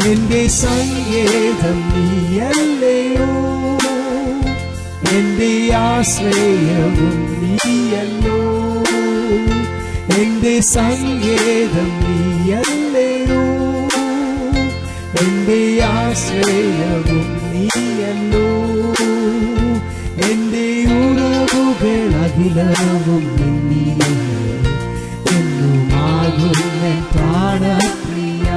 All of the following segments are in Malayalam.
എന്റെ സങ്കേതം നീയല്ലയോ, എന്റെ ആശ്രയവും നീയല്ലോ. എന്റെ സങ്കേതം നീയല്ലയോ, എന്റെ ആശ്രയവും നീയല്ലോ. എന്റെ ഉറവുകൾ അഖിലവും നിന്നിലേ, എന്നുമാകും എൻ പ്രാണപ്രിയ.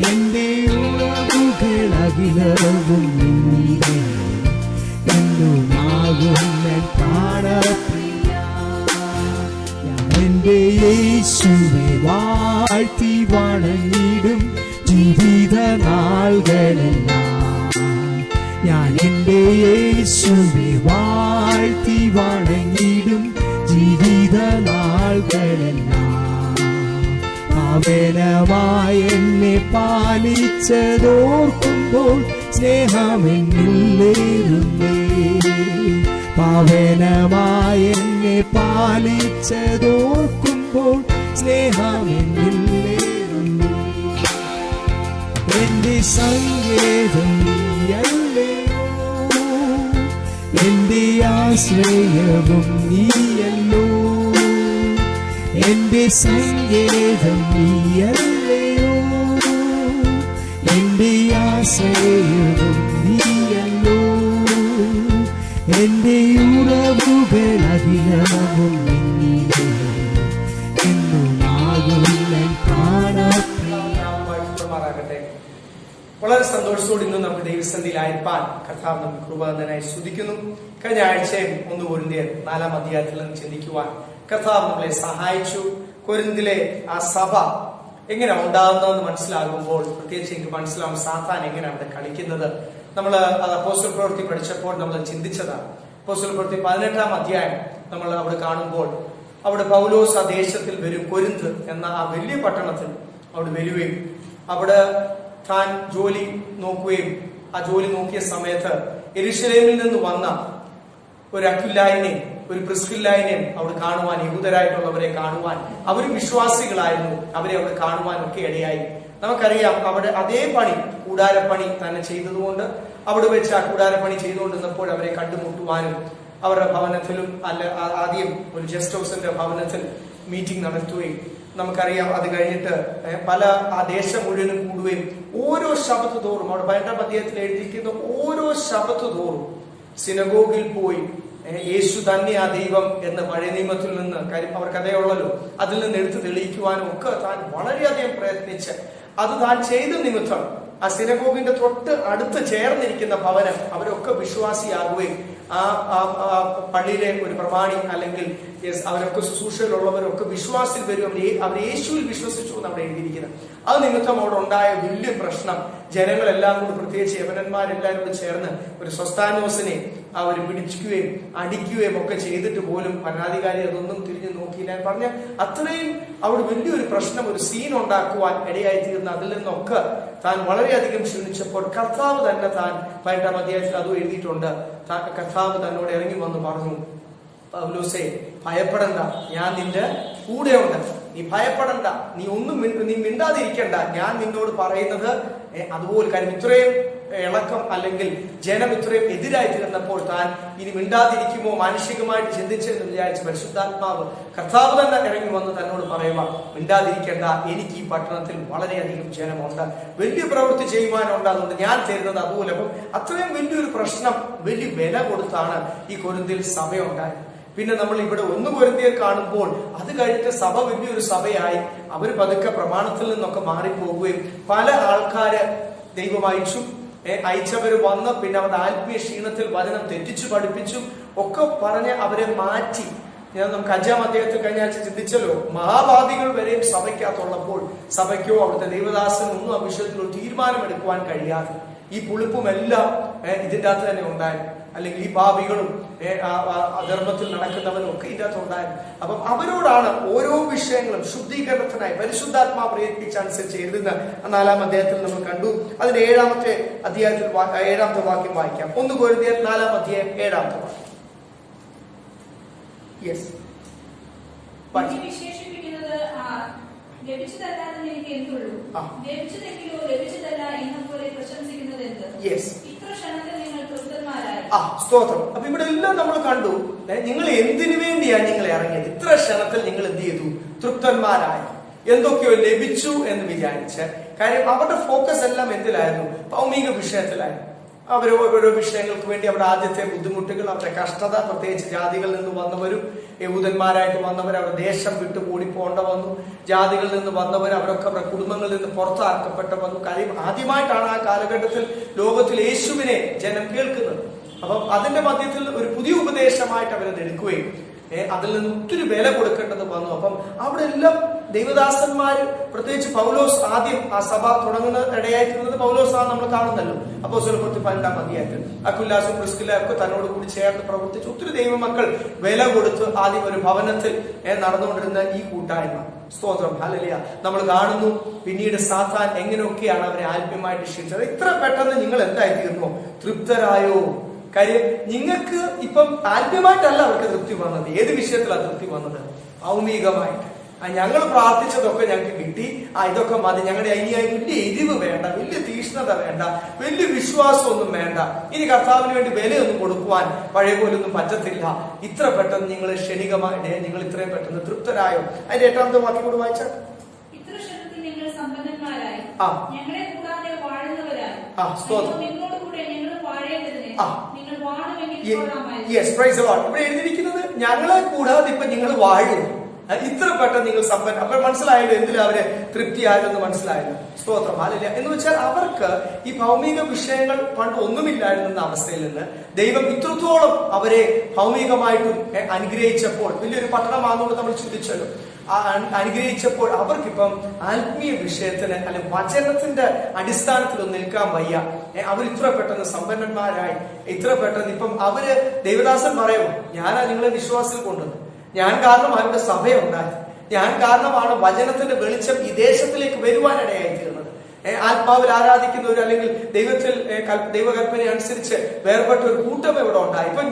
എന്റെ ഉറവുകൾ അഖിലവും നിന്നിലേ, എന്നുമാകും എൻ പ്രാണപ്രിയ. എന്റെ യേശുവേ വാഴ്ത്തി വണങ്ങിടും ജീവിത നാളുകളെല്ലാം. ഞാൻ എന്റെ യേശുവേ വാഴ്ത്തി വണങ്ങിടും ജീവിത നാളുകളെല്ലാം. പാവനമായി എന്നെ പാലിച്ചതോർക്കുമ്പോൾ സ്നേഹമെന്നില്ലേറുന്നേ. പാവനമായി എന്നെ പാലിച്ചതോർക്കുമ്പോൾ സ്നേഹമെന്നില്ലേറുന്നേ. എന്റെ സങ്കേതം നീയല്ലയോ, എന്റെ ആശ്രയവും നീയല്ലോ. എന്റെ സങ്കേതം നീയല്ലയോ, എന്റെ ആശ്രയവും നീയല്ലോ. എന്റെ ഉറവുകൾ അഖിലവും നിന്നിലേ, എന്നുമാകും എൻ പ്രാണപ്രിയ. വളരെ സന്തോഷത്തോടെ ഇന്ന് നമുക്ക് ദൈവസന്നിധിയിലായിരിക്കാൻ കർത്താവ് നമുക്ക് കൃപ തന്നതിനായി സ്തുതിക്കുന്നു. കഴിഞ്ഞ ആഴ്ചയും 1 കൊരിന്ത്യർ 4-ാം അധ്യായത്തിൽ നിന്ന് ചിന്തിക്കുവാൻ കർത്താവ് നമ്മളെ സഹായിച്ചു. കൊരിന്തിലെ ആ സഭ എങ്ങനെ ഉണ്ടാകുന്നതെന്ന് മനസ്സിലാകുമ്പോൾ പ്രത്യേകിച്ച് എനിക്ക് മനസ്സിലാവും സാത്താൻ എങ്ങനെ അവിടെ കളിക്കുന്നത്. നമ്മൾ അത് അപ്പോസ്തല പ്രവൃത്തി പഠിച്ചപ്പോൾ നമ്മൾ ചിന്തിച്ചതാണ്. അപ്പോസ്തല പ്രവൃത്തി 18-ാം അധ്യായം നമ്മൾ അവിടെ കാണുമ്പോൾ അവിടെ പൗലോസ് ആ ദേശത്തിൽ വരും. കൊരിന്ത് എന്ന ആ വലിയ പട്ടണത്തിൽ അവിടെ വരികയും അവിടെ താൻ ജോലി നോക്കുകയും ആ ജോലി നോക്കിയ സമയത്ത് യെരൂശലേമിൽ നിന്ന് വന്ന ഒരു അക്വിലായിനെയും ഒരു പ്രിസ്കില്ലായിനെയും അവിടെ കാണുവാൻ, യഹൂദരായിട്ടുള്ളവരെ കാണുവാൻ, അവരും വിശ്വാസികളായിരുന്നു, അവരെ അവിടെ കാണുവാൻ ഒക്കെ ഇടയായി. നമുക്കറിയാം അവിടെ അതേ പണി, കൂടാരപ്പണി തന്നെ ചെയ്തതുകൊണ്ട് അവിടെ വെച്ച് ആ കൂടാരപ്പണി ചെയ്തുകൊണ്ടിരുന്നപ്പോൾ അവരെ കണ്ടുമുട്ടുവാനും അവരുടെ ഭവനത്തിലും ആദ്യം ഒരു ഗസ്റ്റ് ഹൗസിന്റെ ഭവനത്തിൽ മീറ്റിംഗ് നടത്തുകയും നമുക്കറിയാം അത് കഴിഞ്ഞിട്ട് പല ആ ദേശം മുഴുവനും കൂടുകയും ഓരോ ശബത്ത് തോറും അവിടെ 18-ാം അധ്യായത്തിൽ എഴുതിയിരിക്കുന്ന ഓരോ ശബത്ത് തോറും സിനഗോഗിൽ പോയി യേശു തന്നെ ആ ദൈവം എന്ന് പഴയ നിയമത്തിൽ നിന്ന്, കാര്യം അവർക്ക് അതേയുള്ളല്ലോ, അതിൽ നിന്ന് എടുത്ത് തെളിയിക്കുവാനും ഒക്കെ താൻ വളരെയധികം പ്രയത്നിച്ച് അത് താൻ ചെയ്ത നിമിത്തം ആ സിനഗോഗിന്റെ തൊട്ട് അടുത്ത് ചേർന്നിരിക്കുന്ന ഭവനം അവരൊക്കെ വിശ്വാസിയാകുകയും ആ പള്ളിയിലെ ഒരു പ്രമാണി അല്ലെങ്കിൽ അവരൊക്കെ ശുശ്രൂഷയിലുള്ളവരൊക്കെ വിശ്വാസത്തിൽ വരും. അവർ യേശുവിൽ വിശ്വസിച്ചു എന്ന് അവിടെ എഴുതിയിരിക്കുന്നത്. അത് നിമിത്തം അവിടെ ഉണ്ടായ വലിയ പ്രശ്നം, ജനങ്ങളെല്ലാം കൂടി പ്രത്യേകിച്ച് യവനന്മാരെല്ലാവരും കൂടി ചേർന്ന് ഒരു സൊസ്താനോസിനെ അവർ പിടിക്കുകയും അടിക്കുകയും ഒക്കെ ചെയ്തിട്ട് പോലും ഭരണാധികാരി അതൊന്നും തിരിഞ്ഞു നോക്കിയില്ല. പറഞ്ഞ അത്രയും അവിടെ വലിയൊരു പ്രശ്നം, ഒരു സീൻ ഉണ്ടാക്കുവാൻ ഇടയായി തീർന്ന അതിൽ നിന്നൊക്കെ താൻ വളരെയധികം ക്ഷണിച്ചപ്പോൾ കർത്താവ് തന്നെ താൻ 18-ാം അധ്യായത്തിൽ അതും എഴുതിയിട്ടുണ്ട്. കർത്താവ് തന്നോട് ഇറങ്ങി വന്ന് പറഞ്ഞു, പൗലോസേ ഭയപ്പെടണ്ട, ഞാൻ നിന്റെ കൂടെയുണ്ട്, നീ ഭയപ്പെടണ്ട, നീ മിണ്ടാതിരിക്കണ്ട, ഞാൻ നിന്നോട് പറയുന്നത് അതുപോലെ. കാര്യം ഇത്രയും ഇളക്കം അല്ലെങ്കിൽ ജനം ഇത്രയും എതിരായി തീർന്നപ്പോൾ താൻ ഇനി മിണ്ടാതിരിക്കുമോ മാനുഷികമായിട്ട് ചിന്തിച്ചെന്ന് വിചാരിച്ച് പരിശുദ്ധാത്മാവ് കർത്താവ് തന്നെ ഇറങ്ങി വന്ന് തന്നോട് പറയുക, മിണ്ടാതിരിക്കേണ്ട, എനിക്ക് ഈ പട്ടണത്തിൽ വളരെയധികം ജനമുണ്ട്, വലിയ പ്രവൃത്തി ചെയ്യുവാനുണ്ട്, അതുകൊണ്ട് ഞാൻ തരുന്നത് അതുപോലെ. അപ്പം അത്രയും വലിയൊരു പ്രശ്നം വലിയ വില കൊടുത്താണ് ഈ കൊരിന്തിൽ സഭയുണ്ടായത്. പിന്നെ നമ്മൾ ഇവിടെ 1 കൊരിന്ത്യർ കാണുമ്പോൾ അത് കഴിഞ്ഞിട്ട് സഭ വലിയൊരു സഭയായി അവർ പതുക്കെ പ്രമാണത്തിൽ നിന്നൊക്കെ മാറിപ്പോകുകയും പല ആൾക്കാര് ദൈവം അയച്ചവര് വന്ന് പിന്നെ അവരുടെ ആത്മീയ ക്ഷീണത്തിൽ വചനം തെറ്റിച്ചു പഠിപ്പിച്ചും ഒക്കെ പറഞ്ഞ് അവരെ മാറ്റി. നമുക്ക് 5-ാം അധ്യായത്തിൽ കഴിഞ്ഞ ആഴ്ച ചിന്തിച്ചല്ലോ, മഹാവാദികൾ വരെയും സഭയ്ക്കകത്തുള്ളപ്പോൾ സഭയ്ക്കോ അവിടുത്തെ ദൈവദാസനൊന്നും ആ വിഷയത്തിൽ ഒരു തീരുമാനമെടുക്കുവാൻ കഴിയാതെ ഈ പുളിപ്പും എല്ലാം ഇതിൻ്റെ അകത്ത് തന്നെ ഉണ്ടായിരുന്നു. അല്ലെങ്കിൽ ഈ പാപികളും അധർമ്മത്തിൽ നടക്കുന്നവരും ഒക്കെ ഇതിൻ്റെ അകത്ത് ഉണ്ടായിരുന്നു. അപ്പം അവരോടാണ് ഓരോ വിഷയങ്ങളും ശുദ്ധീകരണത്തിനായി പരിശുദ്ധാത്മാ പ്രേരിപ്പിച്ചനുസരിച്ച് എഴുതുന്ന 4-ാം അധ്യായത്തിൽ നമ്മൾ കണ്ടു. അതിന്റെ 7-ാമത്തെ അധ്യായത്തിൽ 7-ാമത്തെ വാക്യം വായിക്കാം. 1 കൊരിന്ത്യർ 4-ാം അധ്യായം 7-ാമത്തെ വാക്യം. ലഭിച്ചതല്ലാതെ എനിക്ക് എന്തുള്ളൂ? ലഭിച്ചതെങ്കിലോ ലഭിച്ചതല്ല എന്ന പോലെ പ്രശംസിക്കുന്നത് എന്ത്? ഇത്ര ക്ഷണത്തിൽ നിങ്ങൾ തൃപ്തന്മാരായി. സ്തോത്രം. അപ്പൊ ഇവിടെ എല്ലാം നമ്മൾ കണ്ടു, നിങ്ങൾ എന്തിനു വേണ്ടിയാണ് നിങ്ങൾ ഇറങ്ങിയത്? ഇത്ര ക്ഷണത്തിൽ നിങ്ങൾ എന്ത് ചെയ്തു? തൃപ്തന്മാരായി. എന്തൊക്കെയോ ലഭിച്ചു എന്ന് വിചാരിച്ച്. കാര്യം അവരുടെ ഫോക്കസ് എല്ലാം എന്തിലായിരുന്നു? ഭൗമിക വിഷയത്തിലായിരുന്നു. അവർ ഓരോ വിഷയങ്ങൾക്ക് വേണ്ടി അവരുടെ ആദ്യത്തെ ബുദ്ധിമുട്ടുകൾ, അവരുടെ കഷ്ടത, പ്രത്യേകിച്ച് ജാതികളിൽ നിന്ന് വന്നവരും യഹൂദന്മാരായിട്ട് വന്നവർ അവരുടെ ദേശം വിട്ടു ഓടിപ്പോണ്ട വന്നു. ജാതികളിൽ നിന്ന് വന്നവർ അവരൊക്കെ അവരുടെ കുടുംബങ്ങളിൽ നിന്ന് പുറത്താക്കപ്പെട്ട വന്നു. കാര്യം ആദ്യമായിട്ടാണ് ആ കാലഘട്ടത്തിൽ ലോകത്തിൽ യേശുവിനെ ജനം കേൾക്കുന്നത്. അപ്പം അതിന്റെ മധ്യത്തിൽ ഒരു പുതിയ ഉപദേശമായിട്ട് അവരത് എടുക്കുകയും അതിൽ നിന്ന് ഒത്തിരി വില കൊടുക്കേണ്ടത് വന്നു. അപ്പം അവിടെ എല്ലാം ദൈവദാസന്മാര്, പ്രത്യേകിച്ച് പൗലോസ് ആദ്യം ആ സഭ തുടങ്ങുന്ന ഇടയായിരുന്നത് പൗലോസാണ് നമ്മൾ കാണുന്നല്ലോ. അപ്പോസ്തലപ്രവൃത്തി 12-ാം അധ്യായത്തിൽ അക്വിലാസും പ്രിസ്കില്ലയും ഒക്കെ തന്നോട് കൂടി ചേർന്ന് പ്രവർത്തിച്ച് ഒത്തിരി ദൈവമക്കൾ വില കൊടുത്ത് ആദ്യം ഒരു ഭവനത്തിൽ നടന്നുകൊണ്ടിരുന്ന ഈ കൂട്ടായ്മ. സ്തോത്രം, ഹല്ലേലൂയ. നമ്മൾ കാണുന്നു പിന്നീട് സാത്താൻ എങ്ങനെയൊക്കെയാണ് അവരെ ആത്മീയമായിട്ട് ശിക്ഷിച്ചത്. ഇത്ര പെട്ടെന്ന് നിങ്ങൾ എന്തായി തീർന്നോ? തൃപ്തരായോ? കാര്യം നിങ്ങൾക്ക് ഇപ്പം ആത്മീയമായിട്ടല്ല അവർക്ക് തൃപ്തി വന്നത്. ഏത് വിഷയത്തിലാണ് തൃപ്തി വന്നത്? ഭൗമികമായിട്ട്. ഞങ്ങൾ പ്രാർത്ഥിച്ചതൊക്കെ ഞങ്ങൾക്ക് കിട്ടി, ഇതൊക്കെ മതി, ഞങ്ങളുടെ അതിനായി വലിയ എരിവ് വേണ്ട, വലിയ തീഷ്ണത വേണ്ട, വലിയ വിശ്വാസമൊന്നും വേണ്ട, ഇനി കർത്താവിന് വേണ്ടി വിലയൊന്നും കൊടുക്കുവാൻ പഴയ പോലൊന്നും പറ്റത്തില്ല. ഇത്ര പെട്ടെന്ന് നിങ്ങൾ ക്ഷണികമായിട്ട് നിങ്ങൾ ഇത്രയും പെട്ടെന്ന് തൃപ്തരായോ? അതിന്റെ 8-ാമത്തെ വാക്യം കൂടെ വായിച്ചാൽ, ഇവിടെ എഴുതിയിരിക്കുന്നത് ഞങ്ങളെ കൂടാതെ ഇപ്പൊ നിങ്ങൾ വാഴുന്നു. ഇത്ര പെട്ടെന്ന് നിങ്ങൾ സമ്പന്ന. അപ്പൊ മനസ്സിലായല്ലോ എന്തിലും അവര് തൃപ്തിയായതെന്ന് മനസ്സിലായല്ലോ. സ്തോത്രം, ഹല്ലേലൂയ. എന്ന് വെച്ചാൽ അവർക്ക് ഈ ഭൗമിക വിഷയങ്ങൾ പണ്ട് ഒന്നുമില്ലായിരുന്ന അവസ്ഥയിൽ നിന്ന് ദൈവം ഇത്രത്തോളം അവരെ ഭൗമികമായിട്ടും അനുഗ്രഹിച്ചപ്പോൾ, വലിയൊരു പട്ടണമാണെന്നുകൊണ്ട് നമ്മൾ ചിന്തിച്ചല്ലോ, അനുഗ്രഹിച്ചപ്പോൾ അവർക്കിപ്പം ആത്മീയ വിഷയത്തിന് അല്ലെങ്കിൽ വചനത്തിന്റെ അടിസ്ഥാനത്തിലൊന്നും നിൽക്കാൻ വയ്യ. അവർ ഇത്ര പെട്ടെന്ന് സമ്പന്നന്മാരായി. ഇത്ര പെട്ടെന്ന് ഇപ്പം അവര് ദൈവദാസൻ പറയും, ഞാനാ നിങ്ങളെ വിശ്വാസത്തിൽ കൊണ്ടുവന്നത്, ഞാൻ കാരണമാണ് സഭയുണ്ടായി, ഞാൻ കാരണമാണ് വചനത്തിന്റെ വെളിച്ചം ഈ ദേശത്തിലേക്ക് വരുവാനിടയായി തീർന്നത്. ആത്മാവിൽ ആരാധിക്കുന്നവർ അല്ലെങ്കിൽ ദൈവത്തിൽ ദൈവകൽപ്പന അനുസരിച്ച് വേർപെട്ട ഒരു കൂട്ടം ഇവിടെ ഉണ്ടായി. ഇപ്പൊ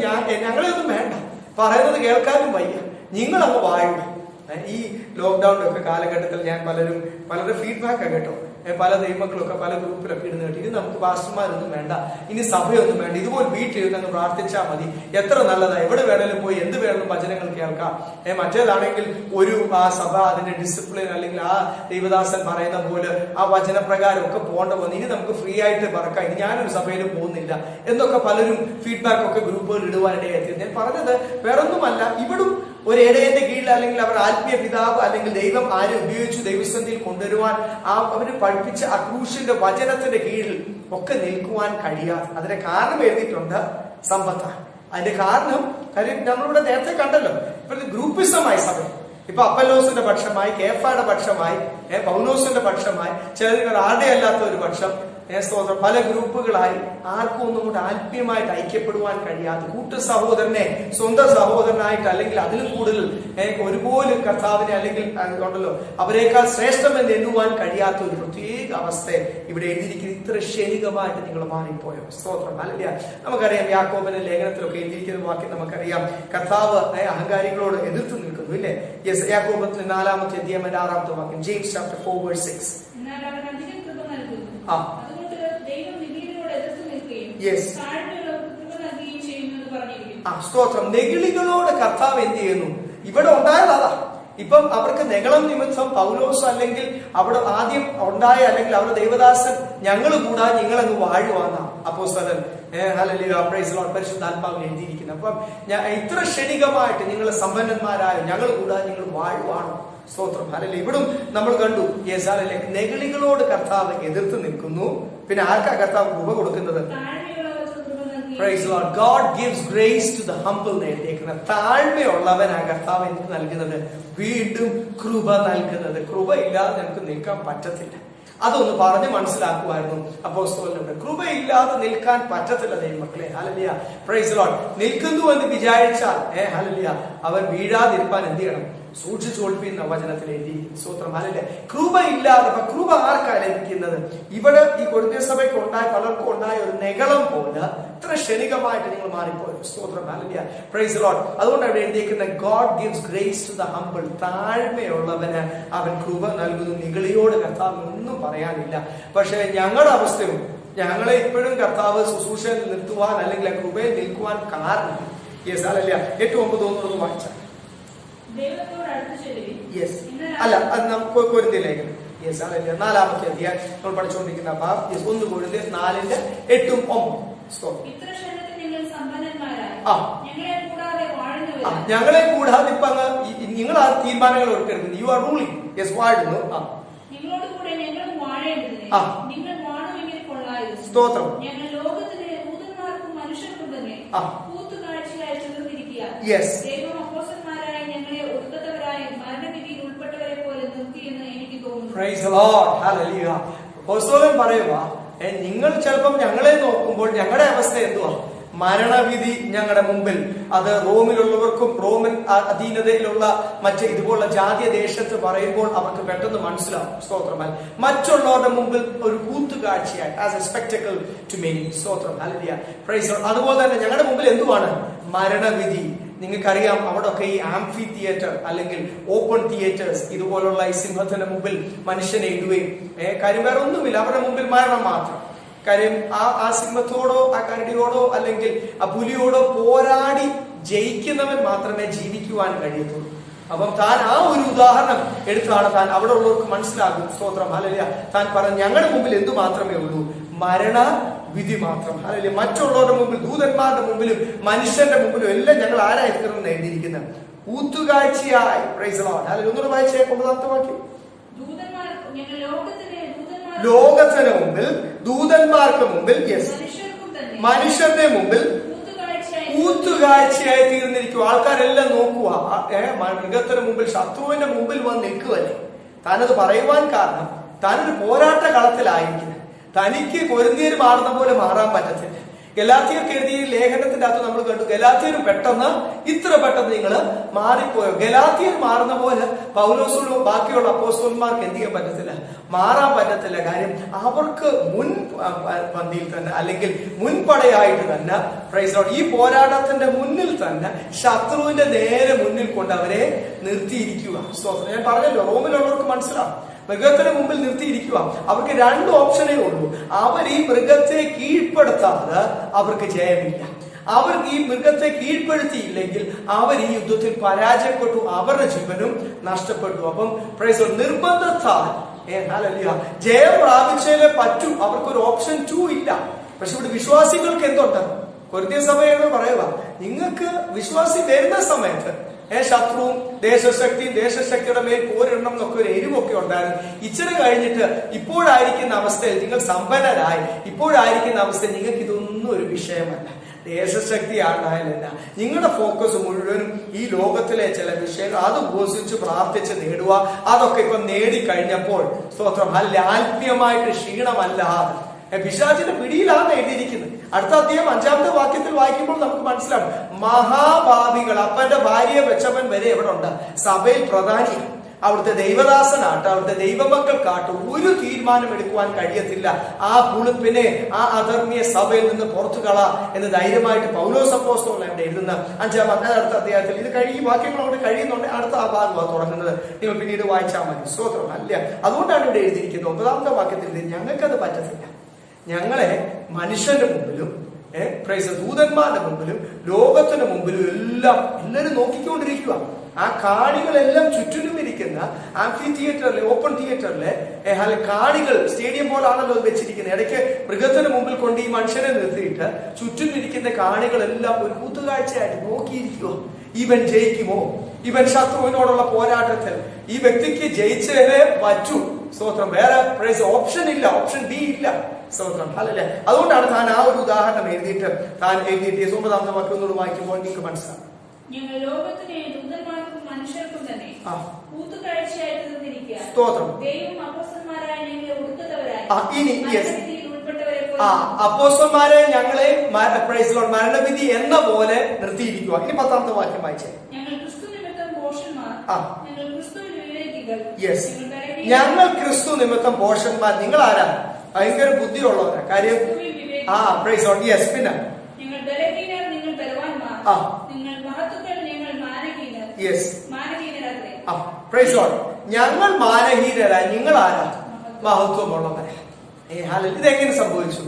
ഞങ്ങളെ ഒന്നും വേണ്ട, പറയുന്നത് കേൾക്കാനും വയ്യ, നിങ്ങളങ്ങ് വാഴുക. ഈ ലോക്ക്ഡൌണിന്റെ ഒക്കെ കാലഘട്ടത്തിൽ ഞാൻ പലരുടെ ഫീഡ്ബാക്ക് കേട്ടോ. പല ദൈവമക്കളൊക്കെ പല ഗ്രൂപ്പിലൊക്കെ ഇരുന്ന് കേട്ടു, ഇനി നമുക്ക് പാസ്റ്റർമാരൊന്നും വേണ്ട, ഇനി സഭയൊന്നും വേണ്ട, ഇതുപോലെ വീട്ടിലിരുന്ന് പ്രാർത്ഥിച്ചാൽ മതി, എത്ര നല്ലതാ, എവിടെ വേണേലും പോയി എന്ത് വേണം വചനങ്ങൾ കേൾക്കാം. മറ്റേതാണെങ്കിൽ ഒരു ആ സഭ അതിന്റെ ഡിസിപ്ലിൻ അല്ലെങ്കിൽ ആ ദൈവദാസൻ പറയുന്ന പോലെ ആ വചനപ്രകാരം ഒക്കെ പോകേണ്ട പോകുന്നു, ഇനി നമുക്ക് ഫ്രീ ആയിട്ട് പറക്കാം, ഇനി ഞാനൊരു സഭയിലും പോകുന്നില്ല എന്നൊക്കെ പലരും ഫീഡ്ബാക്ക് ഒക്കെ ഗ്രൂപ്പുകൾ ഇടുവാനിടയായി. ഞാൻ പറഞ്ഞത് വേറൊന്നുമല്ല, ഇവിടും ഒരു ഇടയന്റെ കീഴിൽ അല്ലെങ്കിൽ അവർ ആത്മീയ പിതാവ് അല്ലെങ്കിൽ ദൈവം ആരെ ഉപയോഗിച്ചു ദൈവസന്നിധിയിൽ കൊണ്ടുവരുവാൻ അവര് പഠിപ്പിച്ച ആ ക്രൂശിന്റെ വചനത്തിന്റെ കീഴിൽ ഒക്കെ നിൽക്കുവാൻ കഴിയാതെ. അതിന്റെ കാരണം എഴുതിയിട്ടുണ്ട്, സമ്പത്താണ്. അതിന്റെ കാരണം കാര്യം നമ്മളിവിടെ നേരത്തെ കണ്ടല്ലോ, ഇപ്പോഴത്തെ ഗ്രൂപ്പിസമായി സഭ. ഇപ്പൊ അപ്പല്ലോസിന്റെ പക്ഷമായി, കേഫയുടെ പക്ഷമായി, പൗലോസിന്റെ പക്ഷമായി, ചിലർ ആരുടെ അല്ലാത്ത ഒരു പക്ഷം, സ്തോത്രം, പല ഗ്രൂപ്പുകളായി ആർക്കും ഒന്നും കൊണ്ട് ആത്മീയമായിട്ട് ഐക്യപ്പെടുവാൻ കഴിയാതെ, കൂട്ടു സഹോദരനെ സ്വന്തം സഹോദരനായിട്ട് അല്ലെങ്കിൽ അതിലും കൂടുതൽ ഒരുപോലെ കർത്താവിനെ അല്ലെങ്കിൽ ഉണ്ടല്ലോ അവരെക്കാൾ ശ്രേഷ്ഠമെന്ന് എണ്ണുവാൻ കഴിയാത്ത ഒരു പ്രത്യേക അവസ്ഥ ഇവിടെ എഴുതിയിരിക്കുന്നത്. ഇത്ര ക്ഷണികമായിട്ട് നിങ്ങൾ മാറിപ്പോയോ? സ്തോത്രം, ഹല്ലേലൂയ. നമുക്കറിയാം യാക്കോബിന്റെ ലേഖനത്തിലൊക്കെ എഴുതിയിരിക്കുന്ന വാക്യം നമുക്കറിയാം, കർത്താവ് അഹങ്കാരികളോട് എതിർത്ത് നിൽക്കുന്നു, ഇല്ലേ? യെസ്, യാക്കോബിന്റെ 4-ാമത്തെ അധ്യായം 6-ാമത്തെ വാക്യം, ജെയിംസ് ചാപ്റ്റർ 4:6. സ്തോത്രം. നെഗളികളോട് കർത്താവ് എന്ത് ചെയ്യുന്നു? ഇവിടെ ഉണ്ടായതാ. ഇപ്പം അവർക്ക് നെഗളം നിമിത്തം പൗലോസ് അല്ലെങ്കിൽ അവിടെ ആദ്യം ഉണ്ടായ അല്ലെങ്കിൽ അവരുടെ ദൈവദാസൻ ഞങ്ങൾ കൂടാ നിങ്ങളങ്ങ് വാഴുവാന്ന അപ്പോസ്തലൻ ഹല്ലേലൂയ പ്രൈസ് ലോർഡ് പരിശുദ്ധാത്മാവിൽ എഴുതിയിരിക്കുന്നത്. അപ്പം ഇത്ര ക്ഷണികമായിട്ട് നിങ്ങൾ സമ്പന്നന്മാരായ ഞങ്ങൾ കൂടാ നിങ്ങൾ വാഴുവാണോ? സ്തോത്രം, ഹല്ലേലൂയ. ഇവിടും നമ്മൾ കണ്ടു നെഗളികളോട് കർത്താവ് എതിർത്ത് നിൽക്കുന്നു. പിന്നെ ആർക്കാ കർത്താവ് കൃപ കൊടുക്കുന്നത്? Praise Lord. God gives grace to the humble. താഴ്മയുള്ളവനാ കർത്താവ് എന്ത് നൽകുന്നത്? വീണ്ടും കൃപ നൽകുന്നത്. കൃപ ഇല്ലാതെ നമുക്ക് നിൽക്കാൻ പറ്റത്തില്ല. അതൊന്ന് പറഞ്ഞ് മനസ്സിലാക്കുമായിരുന്നു അപ്പോസ്തലനോട്. കൃപയില്ലാതെ നിൽക്കാൻ പറ്റത്തില്ല ദൈവമക്കളെ. Hallelujah praise Lord. നിൽക്കുന്നു എന്ന് വിചാരിച്ചാൽ ഹല്ലേലൂയ അവൻ വീഴാതിരിക്കാൻ എന്ത് ചെയ്യണം? സൂക്ഷിച്ചോൾപ്പിന്ന വചനത്തിൽ എഴുതിയിരിക്കുന്നു. സ്തോത്രം. ഹല്ലേലൂയ. കൃപ ഇല്ലാതെ കൃപ ആർക്കാ ലഭിക്കുന്നത്? ഇവിടെ ഈ കൊരിന്ത്യർ സഭയ്ക്ക് പലർക്കും ഉണ്ടായ ഒരു നെഗളം പോലെ ഇത്ര ക്ഷണികമായിട്ട് നിങ്ങൾ മാറിപ്പോയി. സ്തോത്രം. ഹല്ലേലൂയ. Praise the lord. അതുകൊണ്ട് അവിടെ എഴുതിയിരിക്കുന്നത് God gives grace to the humble. താഴ്മയുള്ളവന് അവൻ കൃപ നൽകുന്നു. നിഗളിയോട് കർത്താവ് ഒന്നും പറയാനില്ല. പക്ഷെ ഞങ്ങളുടെ അവസ്ഥയും ഞങ്ങളെ ഇപ്പോഴും കർത്താവ് ശുശ്രൂഷയിൽ നിർത്തുവാൻ അല്ലെങ്കിൽ ആ കൃപയിൽ നിൽക്കുവാൻ കാരണം യെസ് അല്ലല്ല 8:9 വായിച്ചാൽ യെസ് അല്ല അത് നമുക്ക് കൊരിന്ത്യർ ലേഖനം യെസ് അല്ലല്ല 4-ാമത്തെ അധ്യായം നമ്മൾ പഠിച്ചുകൊണ്ടിരിക്കുന്ന ഭാഗം യെസ് 1 കൊരിന്ത്യർ 4:8-9. ഞങ്ങളെ കൂടാതെ ഇപ്പൊ നിങ്ങൾ ആ തീരുമാനങ്ങൾ എടുക്കരുത്. You are ruling. യെസ് വാഴുന്നു. സ്തോത്രം. Yes price the lord. Hallelujah. അപ്പോസ്തലൻ പറയുക നിങ്ങൾ ചിലപ്പം ഞങ്ങളെ നോക്കുമ്പോൾ ഞങ്ങളുടെ അവസ്ഥ എന്തുവാ? മരണവിധി ഞങ്ങളുടെ മുമ്പിൽ. അത് റോമിലുള്ളവർക്കും റോമൻ അധീനതയിലുള്ള മറ്റ് ഇതുപോലുള്ള ജാതീയ ദേശത്ത് പറയുമ്പോൾ അവർക്ക് പെട്ടെന്ന് മനസ്സിലാവും. സ്തോത്രം. മറ്റുള്ളവരുടെ മുമ്പിൽ ഒരു കൂത്തുകാഴ്ചയായി as a spectacle to many. സ്തോത്രം. ഹല്ലേലൂയ. Praise the lord. അതുപോലെ തന്നെ ഞങ്ങളുടെ മുമ്പിൽ എന്തുവാണ്? മരണവിധി. നിങ്ങൾക്കറിയാം അവിടെയൊക്കെ ഈ ആംഫി തിയേറ്റർ അല്ലെങ്കിൽ ഓപ്പൺ തിയേറ്റേഴ്സ് ഇതുപോലുള്ള ഈ സിംഹത്തിന്റെ മുമ്പിൽ മനുഷ്യനെ ഇടുകയും കാര്യം വേറെ ഒന്നുമില്ല, അവരുടെ മുമ്പിൽ മരണം മാത്രം. കാര്യം ആ സിംഹത്തോടോ ആ കരടിയോടോ അല്ലെങ്കിൽ ആ പുലിയോടോ പോരാടി ജയിക്കുന്നവൻ മാത്രമേ ജീവിക്കുവാൻ കഴിയത്തുള്ളൂ. അപ്പം താൻ ആ ഒരു ഉദാഹരണം എടുത്താണ് താൻ അവിടെ ഉള്ളവർക്ക് മനസ്സിലാകും. സ്തോത്രം. ഹല്ലേലൂയ. താൻ പറഞ്ഞു ഞങ്ങളുടെ മുമ്പിൽ എന്തു മാത്രമേ ഉള്ളൂ? മരണ വിധി മാത്രം. ഹല്ലേലൂയ. മറ്റുള്ളവരുടെ മുമ്പിൽ, ദൂതന്മാരുടെ മുമ്പിലും മനുഷ്യന്റെ മുമ്പിലും എല്ലാം ഞങ്ങൾ ആരായി തീർന്ന് എഴുതിയിരിക്കുന്നത്? ഊത്തുകാഴ്ചയായി. Praise the lord. ഹല്ലേലൂയ. ഒന്നുകൂടെ വായിച്ചേ 9-ാമത്തെ വാക്യം. ലോകത്തിന് മുമ്പിൽ, ദൂതന്മാർക്ക് മുമ്പിൽ, യെസ് മനുഷ്യന്റെ മുമ്പിൽ കൂത്തുകാഴ്ചയായി തീർന്നിരിക്കുക. ആൾക്കാരെല്ലാം നോക്കുക. മൃഗത്തിന് മുമ്പിൽ, ശത്രുവിന്റെ മുമ്പിൽ വന്ന് നിൽക്കുകയല്ലേ. താനത് പറയുവാൻ കാരണം താനൊരു പോരാട്ട കളത്തിലായിരിക്കുന്നത്. തനിക്ക് കൊരിന്ത്യർ മാറുന്ന പോലെ മാറാൻ പറ്റത്തില്ല. ഗലാത്യർക്ക് എഴുതിയ ലേഖനത്തിന്റെ അകത്ത് നമ്മൾ കണ്ടു, ഗലാത്യരും പെട്ടെന്ന് ഇത്ര പെട്ടെന്ന് നിങ്ങൾ മാറിപ്പോയോ? ഗലാത്യർ മാറുന്ന പോലെ പൗലോസിനും ബാക്കിയുള്ള അപ്പോസ്തലന്മാർക്ക് എന്ത് ചെയ്യാൻ പറ്റത്തില്ല? മാറാൻ പറ്റത്തില്ല. കാര്യം അവർക്ക് മുൻ പന്തിയിൽ തന്നെ അല്ലെങ്കിൽ മുൻപടയായിട്ട് തന്നെ പ്രൈസ് ലോർഡ് ഈ പോരാട്ടത്തിന്റെ മുന്നിൽ തന്നെ ശത്രുവിന്റെ നേരെ മുന്നിൽ കൊണ്ട് അവരെ നിർത്തിയിരിക്കുക. ഞാൻ പറഞ്ഞല്ലോ റോമിലുള്ളവർക്ക് മനസ്സിലാവും. മൃഗത്തിന് മുമ്പിൽ നിർത്തിയിരിക്കുക. അവർക്ക് 2 ഓപ്ഷനേ ഉള്ളൂ. അവർ ഈ മൃഗത്തെ കീഴ്പ്പെടുത്താതെ അവർക്ക് ജയമില്ല. അവർ ഈ മൃഗത്തെ കീഴ്പ്പെടുത്തിയില്ലെങ്കിൽ അവർ ഈ യുദ്ധത്തിൽ പരാജയപ്പെട്ടു, അവരുടെ ജീവനും നഷ്ടപ്പെട്ടു. അപ്പം പ്രൈസ് നിർബന്ധത്താൽ ജയം പ്രാപിച്ചാലേ പറ്റൂ. അവർക്കൊരു ഓപ്ഷൻ 2 ഇല്ല. പക്ഷെ ഇവിടെ വിശ്വാസികൾക്ക് എന്തുണ്ട്? കൊരിന്ത്യർ സഭയോട് പറയുക, നിങ്ങൾക്ക് വിശ്വാസി വരുന്ന സമയത്ത് ശത്രുവും ദേശശക്തിയുടെ മേൽ പോരിടണം എന്നൊക്കെ ഒരു എരിവൊക്കെ ഉണ്ടായിരുന്നു. ഇച്ചിരി കഴിഞ്ഞിട്ട് ഇപ്പോഴായിരിക്കുന്ന അവസ്ഥയിൽ നിങ്ങൾ സമ്പന്നരായി, ഇപ്പോഴായിരിക്കുന്ന അവസ്ഥയിൽ നിങ്ങൾക്ക് ഇതൊന്നും ഒരു വിഷയമല്ല. ദേശശക്തി ആണ്ടായാലല്ല, നിങ്ങളുടെ ഫോക്കസ് മുഴുവനും ഈ ലോകത്തിലെ ചില വിഷയങ്ങൾ അത് ഉപസിച്ച് പ്രാർത്ഥിച്ച് നേടുക. അതൊക്കെ ഇപ്പൊ നേടിക്കഴിഞ്ഞപ്പോൾ സ്തോത്രം ആത്മീയമായിട്ട് ക്ഷീണമല്ലാതെ പിശാചിന്റെ പിടിയിലാണ് എഴുതിയിരിക്കുന്നത്. അടുത്ത അധ്യായം 5-ാമത്തെ വാക്യത്തിൽ വായിക്കുമ്പോൾ നമുക്ക് മനസ്സിലാവും, മഹാഭാവികൾ അപ്പന്റെ ഭാര്യയെ വെച്ചവൻ വരെ എവിടെ ഉണ്ട്? സഭയിൽ പ്രധാനിയാണ്. അവിടുത്തെ ദൈവദാസനാട്ട്, അവിടുത്തെ ദൈവമക്കൾക്കാട്ട് ഒരു തീരുമാനം എടുക്കുവാൻ കഴിയത്തില്ല. ആ പുളിപ്പിനെ, ആ അധർമ്മിയ സഭയിൽ നിന്ന് പുറത്തു കള എന്ന് ധൈര്യമായിട്ട് പൗലോസ് അപ്പോസ്തലൻ അവിടെ എഴുതുന്ന 5-ാമത്തെ അടുത്ത അധ്യായത്തിൽ ഇത് ഈ വാക്യങ്ങൾ അവിടെ കഴിയുന്നുണ്ട്. അടുത്ത ആ ഭാഗമാണ് തുടങ്ങുന്നത്. നിങ്ങൾ പിന്നീട് വായിച്ചാൽ മതി. സ്തോത്രം. അല്ല, അതുകൊണ്ടാണ് ഇവിടെ എഴുതിയിരിക്കുന്നത് 9-ാമത്തെ വാക്യത്തിൽ ഞങ്ങൾക്കത് പറ്റത്തില്ല. ഞങ്ങളെ മനുഷ്യന്റെ മുമ്പിലും ദൂതന്മാരുടെ മുമ്പിലും ലോകത്തിന് മുമ്പിലും എല്ലാവരും നോക്കിക്കൊണ്ടിരിക്കുക. ആ കാണികളെല്ലാം ചുറ്റിനും ഇരിക്കുന്ന ആംഫി തിയേറ്ററിലെ, ഓപ്പൺ തിയേറ്ററിലെ കാണികൾ സ്റ്റേഡിയം പോലാണല്ലോ വെച്ചിരിക്കുന്നത്. ഇടയ്ക്ക് മൃഗത്തിന് മുമ്പിൽ കൊണ്ട് ഈ മനുഷ്യനെ നിർത്തിയിട്ട് ചുറ്റിനിരിക്കുന്ന കാണികളെല്ലാം ഒരു കൂത്തുകാഴ്ചയായിട്ട് നോക്കിയിരിക്കുക. ഇവൻ ജയിക്കുമോ? ഇവൻ ശത്രുവിനോടുള്ള പോരാട്ടത്തിൽ ഈ വ്യക്തിക്ക് ജയിച്ചേ പറ്റൂ. സ്തോത്രം. വേറെ ഓപ്ഷൻ ഇല്ല, ഓപ്ഷൻ ബി ഇല്ല. സ്തോത്രം. അല്ലല്ലേ? അതുകൊണ്ടാണ് താൻ ആ ഒരു ഉദാഹരണം എഴുതിയിട്ട് 9-ാമത്തെ വാക്യം ഒന്നുകൂടെ വായിക്കുമ്പോൾ നിങ്ങൾക്ക് മനസ്സിലാവും. സ്തോത്രം. ഇനി അപ്പോസ്തലന്മാരെ ഞങ്ങളെ മരണവിധി എന്ന പോലെ നിർത്തിയിരിക്കുക. ഇനി 10-ാമത്തെ വാക്യം വായിച്ചേ. യെസ്, ഞങ്ങൾ ക്രിസ്തു നിമിത്തം ഭോഷന്മാർ. നിങ്ങൾ ആരാ? ഭയങ്കര ബുദ്ധിയുള്ളവരാ. കാര്യം പ്രൈസ് ലോർഡ്. യെസ്, പിന്നെ യെസ്, പ്രൈസ് ലോർഡ്. ഞങ്ങൾ മാനഹീനരാ, നിങ്ങൾ ആരാ? മഹത്വമുള്ളവരാ. ഇതെങ്ങനെ സംഭവിച്ചു?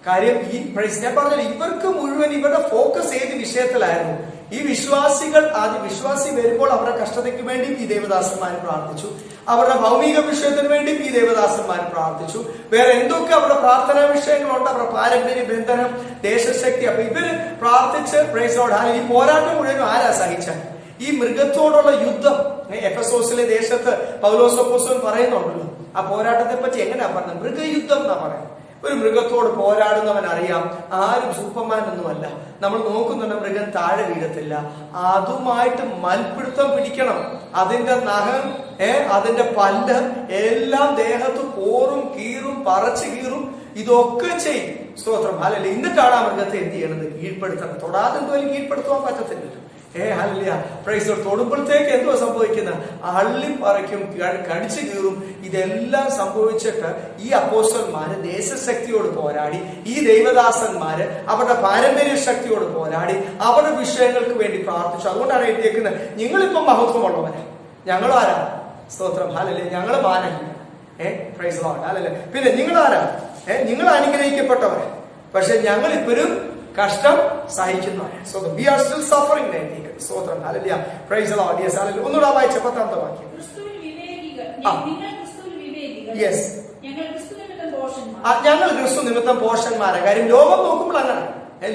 കാര്യം ഈ പ്രൈസ് ഞാൻ പറഞ്ഞത് ഇവർക്ക് മുഴുവൻ ഇവരുടെ ഫോക്കസ് ഏത് വിഷയത്തിലായിരുന്നു? ഈ വിശ്വാസികൾ ആദ്യം വിശ്വാസി വരുമ്പോൾ അവരുടെ കഷ്ടതയ്ക്ക് വേണ്ടി ഈ ദേവദാസന്മാർ പ്രാർത്ഥിച്ചു, അവരുടെ ഭൗമിക വിഷയത്തിന് വേണ്ടി ഈ ദേവദാസന്മാർ പ്രാർത്ഥിച്ചു, വേറെ എന്തൊക്കെ അവരുടെ പ്രാർത്ഥനാ വിഷയങ്ങളുണ്ട്, അവരുടെ പാരമ്പര്യ ബന്ധനം, ദേശശക്തി. അപ്പൊ ഇവര് പ്രാർത്ഥിച്ച് പ്രൈസ് ലോർഡ്. ഈ പോരാട്ടം മുഴുവൻ ആരാ സഹിച്ച? ഈ മൃഗത്തോടുള്ള യുദ്ധം. എഫെസോസിലെ ദേശത്ത് പൗലോസ് അപ്പോസ്തലൻ പറയുന്നുണ്ടല്ലോ, ആ പോരാട്ടത്തെ പറ്റി എങ്ങനെയാ പറഞ്ഞത്? മൃഗയുദ്ധം എന്നാ പറയുന്നത്. ഒരു മൃഗത്തോട് പോരാടുന്നവൻ അറിയാം, ആരും സൂപ്പർമാൻ ഒന്നുമല്ല. നമ്മൾ നോക്കുന്നുണ്ട്, മൃഗം താഴെ വീഴത്തില്ല. അതുമായിട്ട് മൽപിടുത്തം പിടിക്കണം. അതിന്റെ നഖം, അതിന്റെ പല്ല് എല്ലാം ദേഹത്ത് പോറും കീറും പറച്ച് കീറും. ഇതൊക്കെ ചെയ്യും. സ്തോത്രം. അല്ലല്ലേ? എന്നിട്ടാണ് ആ മൃഗത്തെ എന്ത് ചെയ്യണത്? കീഴ്പ്പെടുത്തണം. തൊടാതെ എന്തും കീഴ്പ്പെടുത്തുവാൻ പറ്റത്തില്ലല്ലോ. ഹല്ലേലൂയ. Praise Lord. തൊടുമ്പോഴത്തേക്ക് എന്തോ സംഭവിക്കുന്നത്? അള്ളിപ്പറയ്ക്കും, കടിച്ചു കീറും. ഇതെല്ലാം സംഭവിച്ചിട്ട് ഈ അപ്പോസ്തലന്മാര് ദേശശക്തിയോട് പോരാടി, ഈ ദൈവദാസന്മാര് അവരുടെ പാരമ്പര്യ ശക്തിയോട് പോരാടി, അവരുടെ വിഷയങ്ങൾക്ക് വേണ്ടി പ്രാർത്ഥിച്ചു. അതുകൊണ്ടാണ് എഴുതിയേക്കുന്നത്, നിങ്ങളിപ്പം മഹത്വമുള്ളവരാ, ഞങ്ങളും ആരാ? സ്തോത്രം. ഹല്ലേലൂയ. ഞങ്ങൾ മാനഹീനരാ. Praise Lord. ഹല്ലേലൂയ. പിന്നെ നിങ്ങളാരാ? നിങ്ങൾ അനുഗ്രഹിക്കപ്പെട്ടവരാ. പക്ഷെ ഞങ്ങൾ ഇപ്പോഴും കഷ്ടം സഹിക്കുന്നവരാണ്. So we are still suffering. സ്തോത്രം. ഹല്ലേലൂയ. Praise the lord. യെസ്. ഹല്ലേലൂയ. ഒന്നുകൂടെ വായിച്ച 10ാമത്തെ വാക്യം. യെസ്, ഞങ്ങൾ ക്രിസ്തു നിമിത്തം ഭോഷന്മാരാ. കാര്യം ലോകം നോക്കുമ്പോൾ അങ്ങനെ.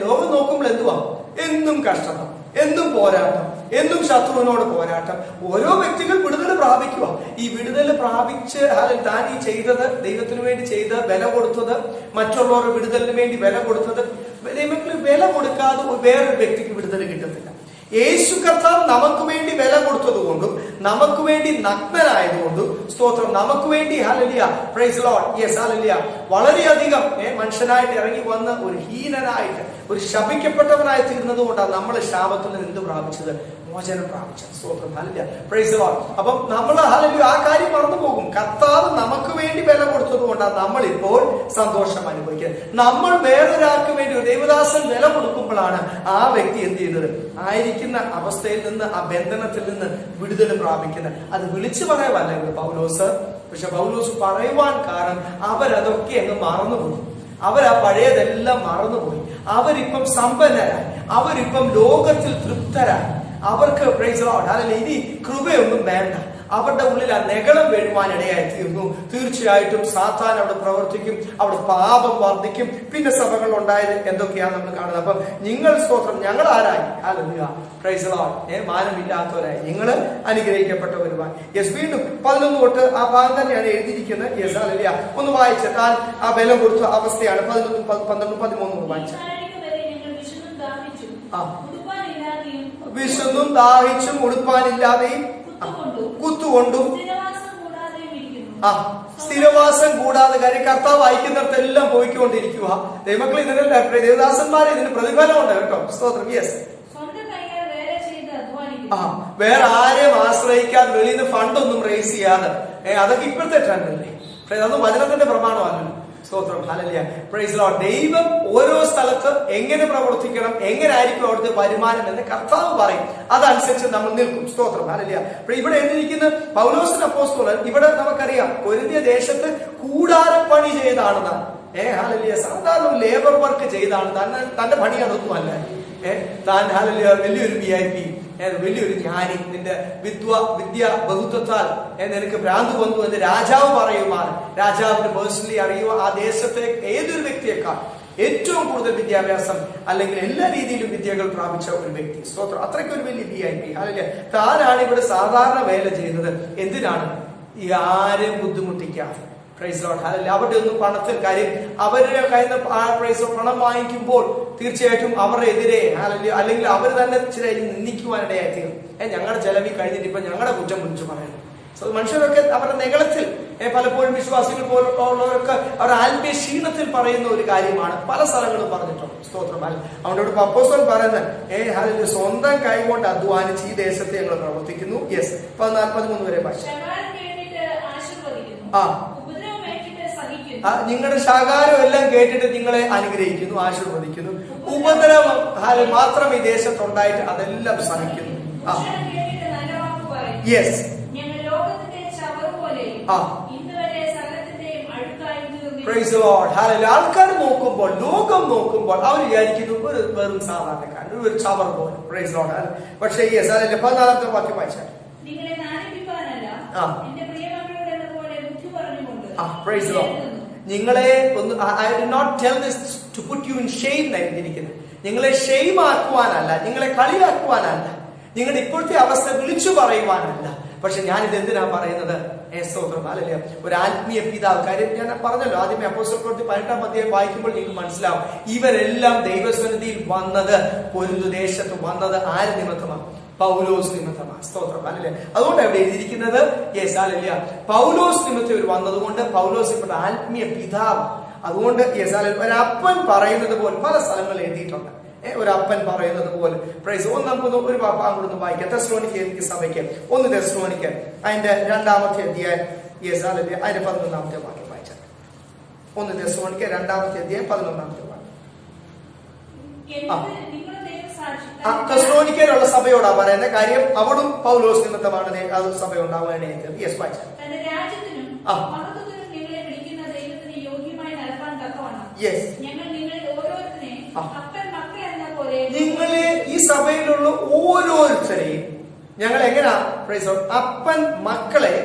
ലോകം നോക്കുമ്പോൾ എന്തുവാ? എന്നും കഷ്ടം, എന്നും പോരാട്ടം, എന്നും ശത്രുവിനോട് പോരാട്ടം. ഓരോ വ്യക്തികൾ വിടുതൽ പ്രാപിക്കുക. ഈ വിടുതൽ പ്രാപിച്ച് താൻ ഈ ചെയ്തത്, ദൈവത്തിന് വേണ്ടി ചെയ്ത് വില കൊടുത്തത്, മറ്റുള്ളവരുടെ വിടുതലിന് വേണ്ടി വില കൊടുത്തത്, ദൈവത്തിന് വില കൊടുക്കാതെ വേറൊരു വ്യക്തിക്ക് വിടുതൽ കിട്ടത്തില്ല. യേശു കർത്താവ് നമുക്ക് വേണ്ടി വില കൊടുത്തത് കൊണ്ടും നമുക്ക് വേണ്ടി നഗ്നനായതുകൊണ്ടും സ്തോത്രം, നമുക്ക് വേണ്ടി hallelujah praise Lord yes hallelujah വളരെയധികം മനുഷ്യനായിട്ട് ഇറങ്ങി വന്ന് ഒരു ഹീനനായിട്ട് ഒരു ശപിക്കപ്പെട്ടവനായി തീർന്നത് കൊണ്ടാണ് നമ്മൾ ശാപത്തിൽ നിന്ന് എന്ത് പ്രാപിച്ചത്? മോചനം പ്രാപിച്ചത്. സ്തോത്രം. ഹല്ലേലൂയ പ്രൈസ് ലോർഡ്. അപ്പം നമ്മൾ ഹല്ലേലൂയ ആ കാര്യം മറന്നു പോകും. കർത്താവ് നമുക്ക് വേണ്ടി വില കൊടുത്തത് കൊണ്ടാണ് നമ്മൾ ഇപ്പോൾ സന്തോഷം അനുഭവിക്കുന്നത്. നമ്മൾ വേറൊരാൾക്ക് വേണ്ടി ഒരു ദൈവദാസൻ വില കൊടുക്കുമ്പോഴാണ് ആ വ്യക്തി എന്ത് ചെയ്യുന്നത്? ആയിരിക്കുന്ന അവസ്ഥയിൽ നിന്ന്, ആ ബന്ധനത്തിൽ നിന്ന് വിടുതൽ പ്രാപിക്കുന്നത്. അത് വിളിച്ചു പറയാനല്ല ഇവിടെ പൗലോസ്. പക്ഷെ പൗലോസ് പറയുവാൻ കാരണം അവരതൊക്കെ അങ്ങ് മറന്നുപോയി. അവരാ പഴയതെല്ലാം മറന്നുപോയി. അവരിപ്പം സമ്പന്നരായി, അവരിപ്പം ലോകത്തിൽ തൃപ്തരായി. അവർക്ക് പ്രൈസ് ലോർഡ് ഹല്ലേലൂയ ഇനി കൃപയൊന്നും വേണ്ട. അവരുടെ ഉള്ളിൽ ആ നെഗളം വീഴുവാനിടയായി തീർന്നു. തീർച്ചയായിട്ടും സാത്താൻ അവിടെ പ്രവർത്തിക്കും, അവിടെ പാപം വർദ്ധിക്കും. പിന്നെ സഭകൾ ഉണ്ടായത് എന്തൊക്കെയാണ് നമ്മൾ കാണുന്നത്. അപ്പം നിങ്ങൾ സ്തോത്രം, ഞങ്ങൾ ആരായി? ഹല്ലേലൂയ പ്രൈസ് ലോർഡ് മാനമില്ലാത്തവരായി, നിങ്ങൾ അനുഗ്രഹിക്കപ്പെട്ടവരുമായി. യെസ്. വീണ്ടും 11 തൊട്ട് ആ ഭാഗം തന്നെയാണ് എഴുതിയിരിക്കുന്നത്. Yes hallelujah. ഒന്ന് വായിച്ച താൻ ആ ബലം കൊടുത്ത അവസ്ഥയാണ്. 11, 12, 13 വായിച്ച. വിശന്നും ദാഹിച്ചും ഉടുപ്പാനില്ലാതെയും കുത്തുകൊണ്ടും സ്ഥിരവാസം കൂടാതെ. കാര്യം കർത്താവ് അയക്കുന്നിടത്തെല്ലാം പോയിക്കൊണ്ടിരിക്കുക. ദൈവമക്കളെ ഇതിനല്ല ദേവദാസന്മാരെ ഇതിന് പ്രതിഫലമുണ്ട് കേട്ടോ. സ്തോത്രം. യെസ്. വേറെ ആരെയും ആശ്രയിക്കാതെ വെളിയിൽ നിന്ന് ഫണ്ടൊന്നും റേസ് ചെയ്യാതെ. അതൊക്കെ ഇപ്പോഴത്തെ ട്രെൻഡല്ലേ. അത് വചനത്തിന്റെ പ്രമാണമല്ലല്ലോ. സ്തോത്രം. ഹല്ലേലൂയ പ്രൈസ് ലോർഡ്. ദൈവം ഓരോ സ്ഥലത്ത് എങ്ങനെ പ്രവർത്തിക്കണം, എങ്ങനെ ആയിരിക്കും അവിടുത്തെ വരുമാനം എന്ന് കർത്താവ് പറയും. അതനുസരിച്ച് നമ്മൾ നിൽക്കും. സ്തോത്രം. ഹല്ലേലൂയ. ഇവിടെ എഴുതിയിരിക്കുന്ന പൗലോസ് അപ്പോസ്തലൻ ഇവിടെ നമുക്കറിയാം കൊരിന്ത്യ ദേശത്ത് കൂടാരപ്പണി ചെയ്താണെന്നാണ്. ഹല്ലേലൂയ. സാധാരണ ലേബർ വർക്ക് ചെയ്താണ്. തന്റെ പണി അതൊന്നും അല്ല. താൻ ഹല്ലേലൂയ വലിയൊരു VIP, വലിയൊരു ജ്ഞാനി, നിന്റെ വിദ്യ ബഹുത്വത്താൽ നിനക്ക് ഭ്രാന്ത് വന്നു എന്ന് രാജാവ് പറയുമാണ്. രാജാവിന് പേഴ്സണലി അറിയുക ആ ദേശത്തെ ഏതൊരു വ്യക്തിയേക്കാൾ ഏറ്റവും കൂടുതൽ വിദ്യാഭ്യാസം അല്ലെങ്കിൽ എല്ലാ രീതിയിലും വിദ്യകൾ പ്രാപിച്ച ഒരു വ്യക്തി. സ്തോത്രം. അത്രയ്ക്കൊരു വലിയ VIP. ഹല്ലേലൂയ. താനാണ് ഇവിടെ സാധാരണ വേല ചെയ്യുന്നത്. എന്തിനാണ്? ഈ ആരെയും ബുദ്ധിമുട്ടിക്കാതെ. Praise Lord. ഹല്ലേലൂയ. അവരുടെ ഒന്നും പണത്തിൽ കാര്യം അവരുടെ കയ്യിൽ നിന്ന് പണം വാങ്ങിക്കുമ്പോൾ തീർച്ചയായിട്ടും അവരുടെ എതിരെ ഹല്ലേലൂയ അല്ലെങ്കിൽ അവർ തന്നെ ചില നിന്ദിക്കുവാനിടയായി തീരും. ഞങ്ങളുടെ ചെലവിൽ കഴിഞ്ഞിട്ട് ഇപ്പൊ ഞങ്ങളുടെ കുറ്റം വിളിച്ചു പറയുന്നു. മനുഷ്യരൊക്കെ അവരുടെ നെഗളത്തിൽ പലപ്പോഴും വിശ്വാസികൾ പോലുള്ളവരൊക്കെ അവരുടെ ആത്മീയ ക്ഷീണത്തിൽ പറയുന്ന ഒരു കാര്യമാണ്. പല സ്ഥലങ്ങളും പറഞ്ഞിട്ടുണ്ട്. സ്തോത്രം. അവനോട് അപ്പോസ്തലൻ പറയുന്നത് സ്വന്തം കൈകൊണ്ട് അധ്വാനിച്ച് ഈ ദേശത്തെ ഞങ്ങൾ പ്രവർത്തിക്കുന്നു. യെസ്. 14, 13 വരെ ഭാഷ. ഉപദ്രവം ഏറ്റിട്ട് സഹിക്കുന്നു. നിങ്ങളുടെ ശകാരം എല്ലാം കേട്ടിട്ട് നിങ്ങളെ അനുഗ്രഹിക്കുന്നു, ആശീർവദിക്കുന്നു. ഉപദ്രവം മാത്രം ഈ ദേശത്തുണ്ടായിട്ട് അതെല്ലാം സഹിക്കുന്നു. കേട്ടിട്ട് നല്ല വാക്ക് പറയും. യെസ്, ഞങ്ങൾ ലോകത്തിന്റെ ചവറ് പോലെയും ഇന്നുവരെ സകലത്തിന്റെയും അഴുക്കായി തീർന്നു. Price the lord. ഹല്ലേലൂയ. ആൾക്കാർ നോക്കുമ്പോൾ, ലോകം നോക്കുമ്പോൾ അവർ വിചാരിക്കുന്നു ഒരു വെറും സാധാരണക്കാരൻ, ഒരു ചവർ പോലെ. Price the Lord. പക്ഷേ യെസ്, അതിന്റെ 14ാമത്തെ വാക്യം വായിച്ചാൽ, നിങ്ങളെ നാണിപ്പിക്കാനല്ല എന്റെ പ്രിയമക്കളോട് എന്ന പോലെ ബുദ്ധി പറഞ്ഞുകൊണ്ട്. Praise the lord. നിങ്ങളെ ഒന്ന്, I do not tell this to put you in shame എന്നായിരിക്കുന്നത്. നിങ്ങളെ ഷെയിം ആക്കുവാനല്ല, നിങ്ങളെ കളിയാക്കുവാനല്ല, നിങ്ങളുടെ ഇപ്പോഴത്തെ അവസ്ഥ വിളിച്ചു പറയുവാനല്ല. പക്ഷെ ഞാനിത് എന്തിനാ പറയുന്നത്? അല്ലെ, ഒരു ആത്മീയ പിതാവ്. കാര്യം ഞാൻ പറഞ്ഞല്ലോ, ആദ്യമേ അപ്പോസ്തല പ്രവൃത്തി 18-ാം അധ്യായം വായിക്കുമ്പോൾ നിങ്ങൾക്ക് മനസ്സിലാവും, ഇവരെല്ലാം ദൈവസന്നിധിയിൽ വന്നത്, കൊരിന്ത് ദേശത്ത് വന്നത് ആര് നിമിത്തമാണ്? പൗലോസ് നിമിത്തമാണ്. സ്തോത്രം. അല്ലെ, അതുകൊണ്ട് അവിടെ എഴുതിയിരിക്കുന്നത് യെസ്, അല്ലെ, പൗലോസ് നിമിത്തം ഇവർ വന്നതുകൊണ്ട് പൗലോസ് ഇപ്പോഴത്തെ ആത്മീയ പിതാവ്. അതുകൊണ്ട് യെസ്, ഒരപ്പൻ പറയുന്നത് പോലെ പല സ്ഥലങ്ങളിൽ എഴുതിയിട്ടുണ്ട്. ഒരു അപ്പൻ പറയുന്നത് പോലെ. പ്രൈസ്. നമുക്കൊന്ന് ഒരു അങ്ങോട്ടൊന്ന് വായിക്കാം. തെസ്സലോനിക്ക സഭയ്ക്ക് 1 തെസ്സലോനിക്കർ അതിന്റെ 2-ാമത്തെ അധ്യായം യെസ്, അല്ലെ, അതിന്റെ 11-ാമത്തെ വാക്യം വായിച്ചാൽ. 1 തെസ്സലോനിക്കർ 2-ാമത്തെ അധ്യായം 11-ാമത്തെ വാക്യം. തെസ്സലോനിക്കയിലുള്ള സഭയോടാ പറയുന്ന കാര്യം. അവളും പൗലോസ് നിമിത്തമാണ് അത് സഭ ഉണ്ടാവാനായിട്ട്. യെസ്, വായിച്ചാൽ. യെസ്, നിങ്ങളെ ഈ സഭയിലുള്ള ഓരോരുത്തരെയും ഞങ്ങൾ എങ്ങനെയാ അപ്പൻ മക്കളെ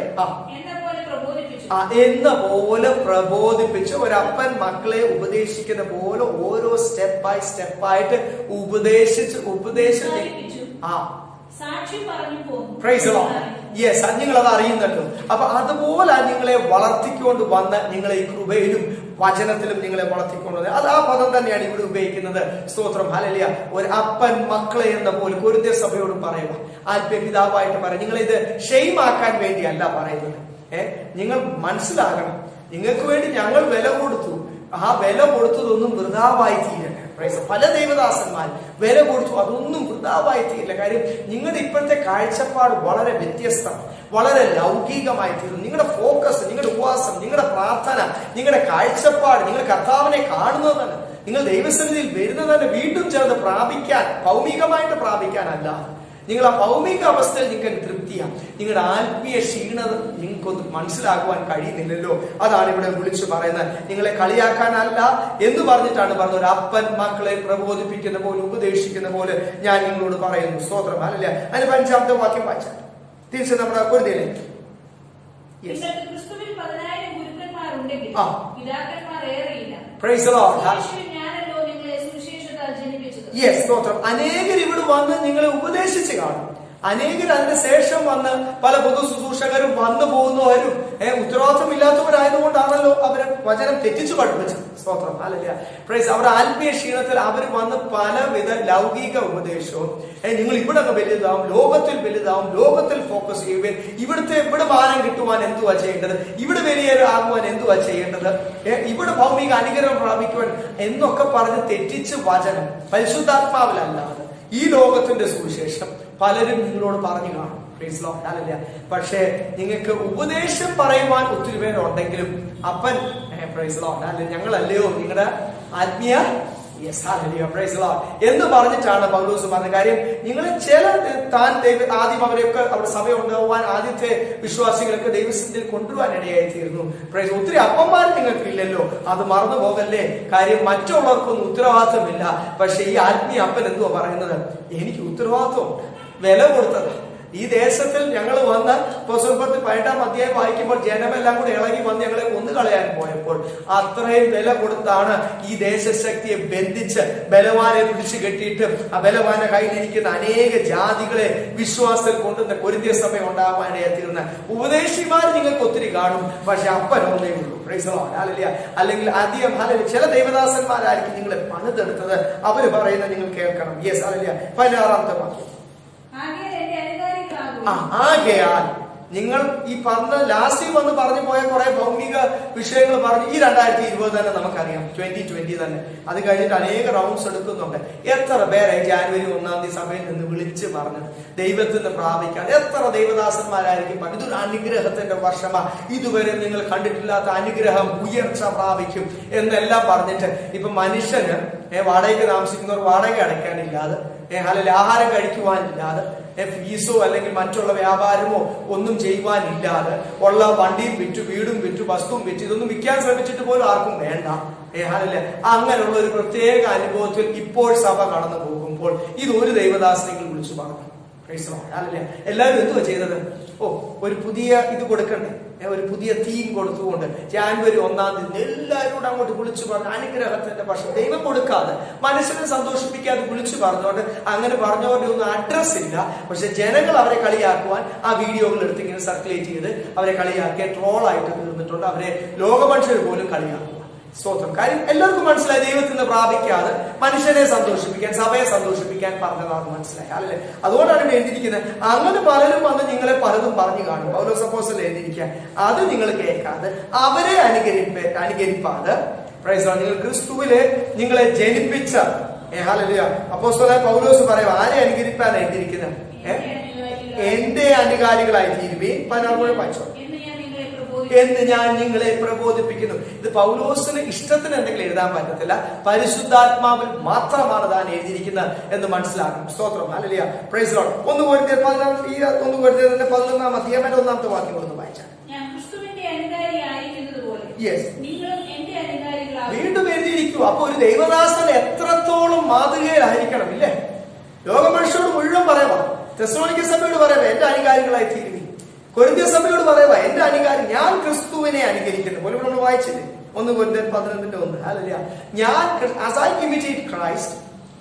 എന്ന പോലെ പ്രബോധിപ്പിച്ച്, ഒരപ്പൻ മക്കളെ ഉപദേശിക്കുന്ന പോലെ ഓരോ സ്റ്റെപ്പായിട്ട് ഉപദേശിച്ച് യെസ്, നിങ്ങളത് അറിയുന്നല്ലോ. അപ്പൊ അതുപോലെ നിങ്ങളെ വളർത്തിക്കൊണ്ട് വന്ന് നിങ്ങളെ ഈ കൃപയിലും വചനത്തിലും നിങ്ങളെ വളർത്തിക്കൊണ്ടത്. അത് ആ പദം തന്നെയാണ് ഇവിടെ ഉപയോഗിക്കുന്നത്. സ്തോത്രം. ഹല്ലേലൂയ. ഒരു അപ്പൻ മക്കളെ എന്ന പോലെ കൊരിന്ത്യർ സഭയോട് പറയുക, ആത്മീയ പിതാവായിട്ട് പറയാം. നിങ്ങളിത് ഷെയിമാക്കാൻ വേണ്ടിയല്ല പറയുന്നത്. നിങ്ങൾ മനസ്സിലാകണം, നിങ്ങൾക്ക് വേണ്ടി ഞങ്ങൾ വില കൊടുത്തു. ആ വില കൊടുത്തതൊന്നും വൃഥാവായി തീരണ്ട. പല ദൈവദാസന്മാർ വില കൊടുത്തു, അതൊന്നും വൃഥാവായി തീരില്ല. കാര്യം നിങ്ങളുടെ ഇപ്പോഴത്തെ കാഴ്ചപ്പാട് വളരെ വ്യത്യസ്തം, വളരെ ലൗകികമായി തീർന്നു. നിങ്ങളുടെ ഫോക്കസ്, നിങ്ങളുടെ ഉപവാസം, നിങ്ങളുടെ പ്രാർത്ഥന, നിങ്ങളുടെ കാഴ്ചപ്പാട്, നിങ്ങൾ കർത്താവിനെ കാണുന്നത് തന്നെ, നിങ്ങൾ ദൈവസന്നിധിയിൽ വരുന്നത് തന്നെ വീണ്ടും ചേർന്ന് പ്രാപിക്കാൻ, ഭൗമികമായിട്ട് പ്രാപിക്കാനല്ല. നിങ്ങൾ ആ ഭൗമിക അവസ്ഥയിൽ നിങ്ങൾക്ക് തൃപ്തിയാണ്. നിങ്ങളുടെ ആത്മീയ ക്ഷീണത നിങ്ങൾക്കൊന്നും മനസ്സിലാക്കുവാൻ കഴിയുന്നില്ലല്ലോ. അതാണ് ഇവിടെ വിളിച്ചു പറയുന്നത്. നിങ്ങളെ കളിയാക്കാനല്ല എന്ന് പറഞ്ഞിട്ടാണ് പറഞ്ഞത്. ഒരു അപ്പൻ മക്കളെ പ്രബോധിപ്പിക്കുന്ന പോലെ, ഉപദേശിക്കുന്ന പോലെ ഞാൻ നിങ്ങളോട് പറയുന്നു. സ്തോത്രം. അല്ല, അതിന് 5-ാമത്തെ വാക്യം വായിച്ചാൽ തിരിച്ച് നമ്മുടെ കൊരിന്ത്യയിലേക്ക്. Praise the lord. യെസ്, സ്തോത്രം. അനേകർ ഇവിടെ വന്ന് നിങ്ങളെ ഉപദേശിച്ച് കാണും. അനേകർ അതിന് ശേഷം വന്ന് പല പൊതു ശുശ്രൂഷകരും വന്നു പോകുന്നവരും ഉത്തരവാദിത്തമില്ലാത്തവരായതുകൊണ്ടാണല്ലോ അവരെ വചനം തെറ്റിച്ചു പഠിപ്പിച്ചത്. സ്തോത്രം. ഹല്ലേലൂയ. പ്രൈസ്. അവരുടെ ആത്മീയ ക്ഷീണത്തിൽ അവർ വന്ന് പലവിധ ലൗകിക ഉപദേശവും, നിങ്ങൾ ഇവിടെ വലുതാവും, ലോകത്തിൽ വലുതാവും, ലോകത്തിൽ ഫോക്കസ് ചെയ്യുവാൻ, ഇവിടെ മാനം കിട്ടുവാൻ എന്തുവാ ചെയ്യേണ്ടത്, ഇവിടെ വലിയ ആകുവാൻ എന്തുവാ ചെയ്യേണ്ടത്, ഇവിടെ ഭൗമിക അനുഗ്രഹം പ്രാപിക്കുവാൻ എന്നൊക്കെ പറഞ്ഞ് തെറ്റിച്ച് വചനം പരിശുദ്ധാത്മാവിലല്ലാതെ ഈ ലോകത്തിന്റെ സുവിശേഷം പലരും നിങ്ങളോട് പറഞ്ഞു കാണും. Praise Lord. ഹല്ലേലൂയ. പക്ഷേ നിങ്ങൾക്ക് ഉപദേശം പറയുവാൻ ഒത്തിരി പേരുണ്ടെങ്കിലും അപ്പൻ പ്രൈസ് ലോർഡ് അല്ലെ, ഞങ്ങളല്ലയോ നിങ്ങളുടെ ആത്മീയ യെസ്, ഹല്ലേലൂയ, പ്രൈസ് ലോർഡ് എന്ന് പറഞ്ഞിട്ടാണ് പൗലോസ് പറഞ്ഞ കാര്യം. നിങ്ങൾ ആദ്യം അവരെയൊക്കെ അവിടെ സഭ ഉണ്ടാവാൻ ആദ്യത്തെ വിശ്വാസികളൊക്കെ ദൈവസന്നിധിയിൽ കൊണ്ടുവരാൻ ഇടയായി തീർന്നു. പ്രൈസ്. ഒത്തിരി അപ്പന്മാർ നിങ്ങൾക്ക് ഇല്ലല്ലോ, അത് മറന്നു പോകല്ലേ. കാര്യം മറ്റുള്ളവർക്കൊന്നും ഉത്തരവാദിത്തമില്ല. പക്ഷെ ഈ ആത്മീയ അപ്പൻ എന്തുവാ പറയുന്നത്? എനിക്ക് ഉത്തരവാദിത്വം, വില കൊടുത്തത്. ഈ ദേശത്തിൽ ഞങ്ങൾ വന്ന് അപ്പോസ്തല പ്രവൃത്തി 18-ാം അധ്യായം വായിക്കുമ്പോൾ ജനമെല്ലാം കൂടി ഇളകി വന്ന് ഞങ്ങളെ കൊന്നുകളയാൻ പോയപ്പോൾ അത്രയും വില കൊടുത്താണ് ഈ ദേശശക്തിയെ ബന്ധിച്ച് ബലവാനെ പിടിച്ചു കെട്ടിയിട്ട് ആ ബലവാന്റെ കയ്യിലിരിക്കുന്ന അനേക ജാതികളെ വിശ്വാസത്തിൽ കൊണ്ടുവന്ന കൊരിന്ത്യർ സഭ ഉണ്ടാവാനിടയായി തീർന്ന ഉപദേശിമാർ നിങ്ങൾക്ക് ഒത്തിരി കാണും. പക്ഷെ അപ്പനൊന്നേ ഉള്ളൂ. Price the lord. ഹല്ലേലൂയ. അല്ലെങ്കിൽ അധികം ചില ദൈവദാസന്മാരായിരിക്കും നിങ്ങളെ പണിതെടുത്തത്. അവര് പറയുന്നത് നിങ്ങൾ കേൾക്കണം. Yes, hallelujah. 16-ാമത്തെ വാക്യം. ആകയാൽ നിങ്ങൾ ഈ ലാസ്റ്റ് വന്ന് പറഞ്ഞു പോയ കുറെ ഭൗമിക വിഷയങ്ങൾ പറഞ്ഞു. ഈ 2020 തന്നെ നമുക്കറിയാം, 2020 തന്നെ. അത് കഴിഞ്ഞിട്ട് അനേക റൗണ്ട്സ് എടുക്കുന്നുണ്ട്. എത്ര പേരെ ജാനുവരി 1-ാം തീയതി സഭയിൽ നിന്ന് വിളിച്ച് പറഞ്ഞത് ദൈവത്തിൽ നിന്ന് പ്രാപിക്കാൻ? എത്ര ദൈവദാസന്മാരായിരിക്കും പറഞ്ഞു ഇതൊരു അനുഗ്രഹത്തിന്റെ വർഷമാ, ഇതുവരെ നിങ്ങൾ കണ്ടിട്ടില്ലാത്ത അനുഗ്രഹം, ഉയർച്ച പ്രാപിക്കും എന്നെല്ലാം പറഞ്ഞിട്ട് ഇപ്പൊ മനുഷ്യന് വാടകയ്ക്ക് താമസിക്കുന്നവർ വാടക അടയ്ക്കാനില്ലാതെ, അല്ലെങ്കിൽ ആഹാരം കഴിക്കുവാനില്ലാതെ, ഫീസോ അല്ലെങ്കിൽ മറ്റുള്ള വ്യാപാരമോ ഒന്നും ചെയ്യുവാനില്ലാതെ, ഉള്ള വണ്ടിയും വിറ്റു, വീടും വിറ്റു, വസ്തുവും വിറ്റു, ഇതൊന്നും വിൽക്കാൻ ശ്രമിച്ചിട്ട് പോലും ആർക്കും വേണ്ട. അങ്ങനെയുള്ള ഒരു പ്രത്യേക അനുഭവത്തിൽ ഇപ്പോൾ സഭ കടന്നു പോകുമ്പോൾ ഇതൊരു ദൈവദാസനെങ്കിൽ വിളിച്ചു പറഞ്ഞു. എല്ലാവരും എന്തുവാ ചെയ്തത്? ഒരു പുതിയ ഇത് കൊടുക്കണ്ടേ, ഒരു പുതിയ തീം കൊടുത്തുകൊണ്ട് ജാനുവരി 1-ാം തീയതി എല്ലാവരോടും അങ്ങോട്ട് വിളിച്ചു പറഞ്ഞു അനുഗ്രഹത്തിന്റെ പക്ഷം. ദൈവം കൊടുക്കാതെ മനുഷ്യനെ സന്തോഷിപ്പിക്കാതെ വിളിച്ചു പറഞ്ഞുകൊണ്ട് അങ്ങനെ പറഞ്ഞവരുടെ ഒന്നും അഡ്രസ് ഇല്ല. പക്ഷെ ജനങ്ങൾ അവരെ കളിയാക്കുവാൻ ആ വീഡിയോകൾ എടുത്ത് ഇങ്ങനെ സർക്കുലേറ്റ് ചെയ്ത് അവരെ കളിയാക്കിയ ട്രോളായിട്ട് തീർന്നിട്ടുണ്ട്. അവരെ ലോകമനുഷ്യർ പോലും കളിയാക്കുക. സ്തോത്രം. കാര്യം എല്ലാവർക്കും മനസ്സിലായി ദൈവത്തിൽ നിന്ന് പ്രാപിക്കാതെ മനുഷ്യനെ സന്തോഷിപ്പിക്കാൻ, സഭയെ സന്തോഷിപ്പിക്കാൻ പറഞ്ഞതാണെന്ന് മനസ്സിലായി. അല്ലേ? അതുകൊണ്ടാണ് എഴുതിയിരിക്കുന്നത്. അങ്ങനെ പലരും വന്ന് നിങ്ങളെ പലതും പറഞ്ഞു കാണും. പൗലോസ് അപ്പോസ്തലൻ എഴുതിയിരിക്കുക, അത് നിങ്ങൾ കേൾക്കാതെ അവരെ അനുകരിപ്പാതെ നിങ്ങൾ ക്രിസ്തുവിലെ നിങ്ങളെ ജനിപ്പിച്ച അപ്പോസ്തലനായ പൗലോസ് പറയാം, ആരെ അനുകരിപ്പാൻ എഴുതിയിരിക്കുന്നത്? എന്റെ അനുകാരികളായി തീരുവീൻ 16 വായിച്ചോ എന്ന് ഞാൻ നിങ്ങളെ പ്രബോധിപ്പിക്കുന്നു. ഇത് പൗലോസിന് ഇഷ്ടത്തിന് എന്തെങ്കിലും എഴുതാൻ പറ്റത്തില്ല, പരിശുദ്ധാത്മാവിൽ മാത്രമാണ് താൻ എഴുതിയിരിക്കുന്നത് എന്ന് മനസ്സിലാക്കണം. സ്തോത്രം. ഹല്ലേലൂയ. Praise Lord. 1 കൊരിന്ത്യർ 11-ാം അധ്യായം 1-ാമത്തെ വാക്യം ഒന്ന് വായിച്ചാൽ, വീണ്ടും എഴുതിയിരിക്കുക. അപ്പൊ ഒരു ദൈവദാസൻ എത്രത്തോളം മാതൃകയിലായിരിക്കണം ഇല്ലേ? ലോകമനുഷ്യരോട് മുഴുവൻ പറയാം, തെസ്സലോനിക്ക സഭയോട് പറയാം എന്റെ അനുകാരികളായി തീരുവീൻ, കൊരിന്ത്യ സഭയോട് പറയുക എന്റെ അനുകാരി, ഞാൻ ക്രിസ്തുവിനെ അനുകരിക്കുന്നു. പോലെ ഇവിടെ വായിച്ചില്ലേ 1 കൊരിന്ത്യർ 11-1. ഹല്ലേലൂയ. ഞാൻ as I imitate Christ,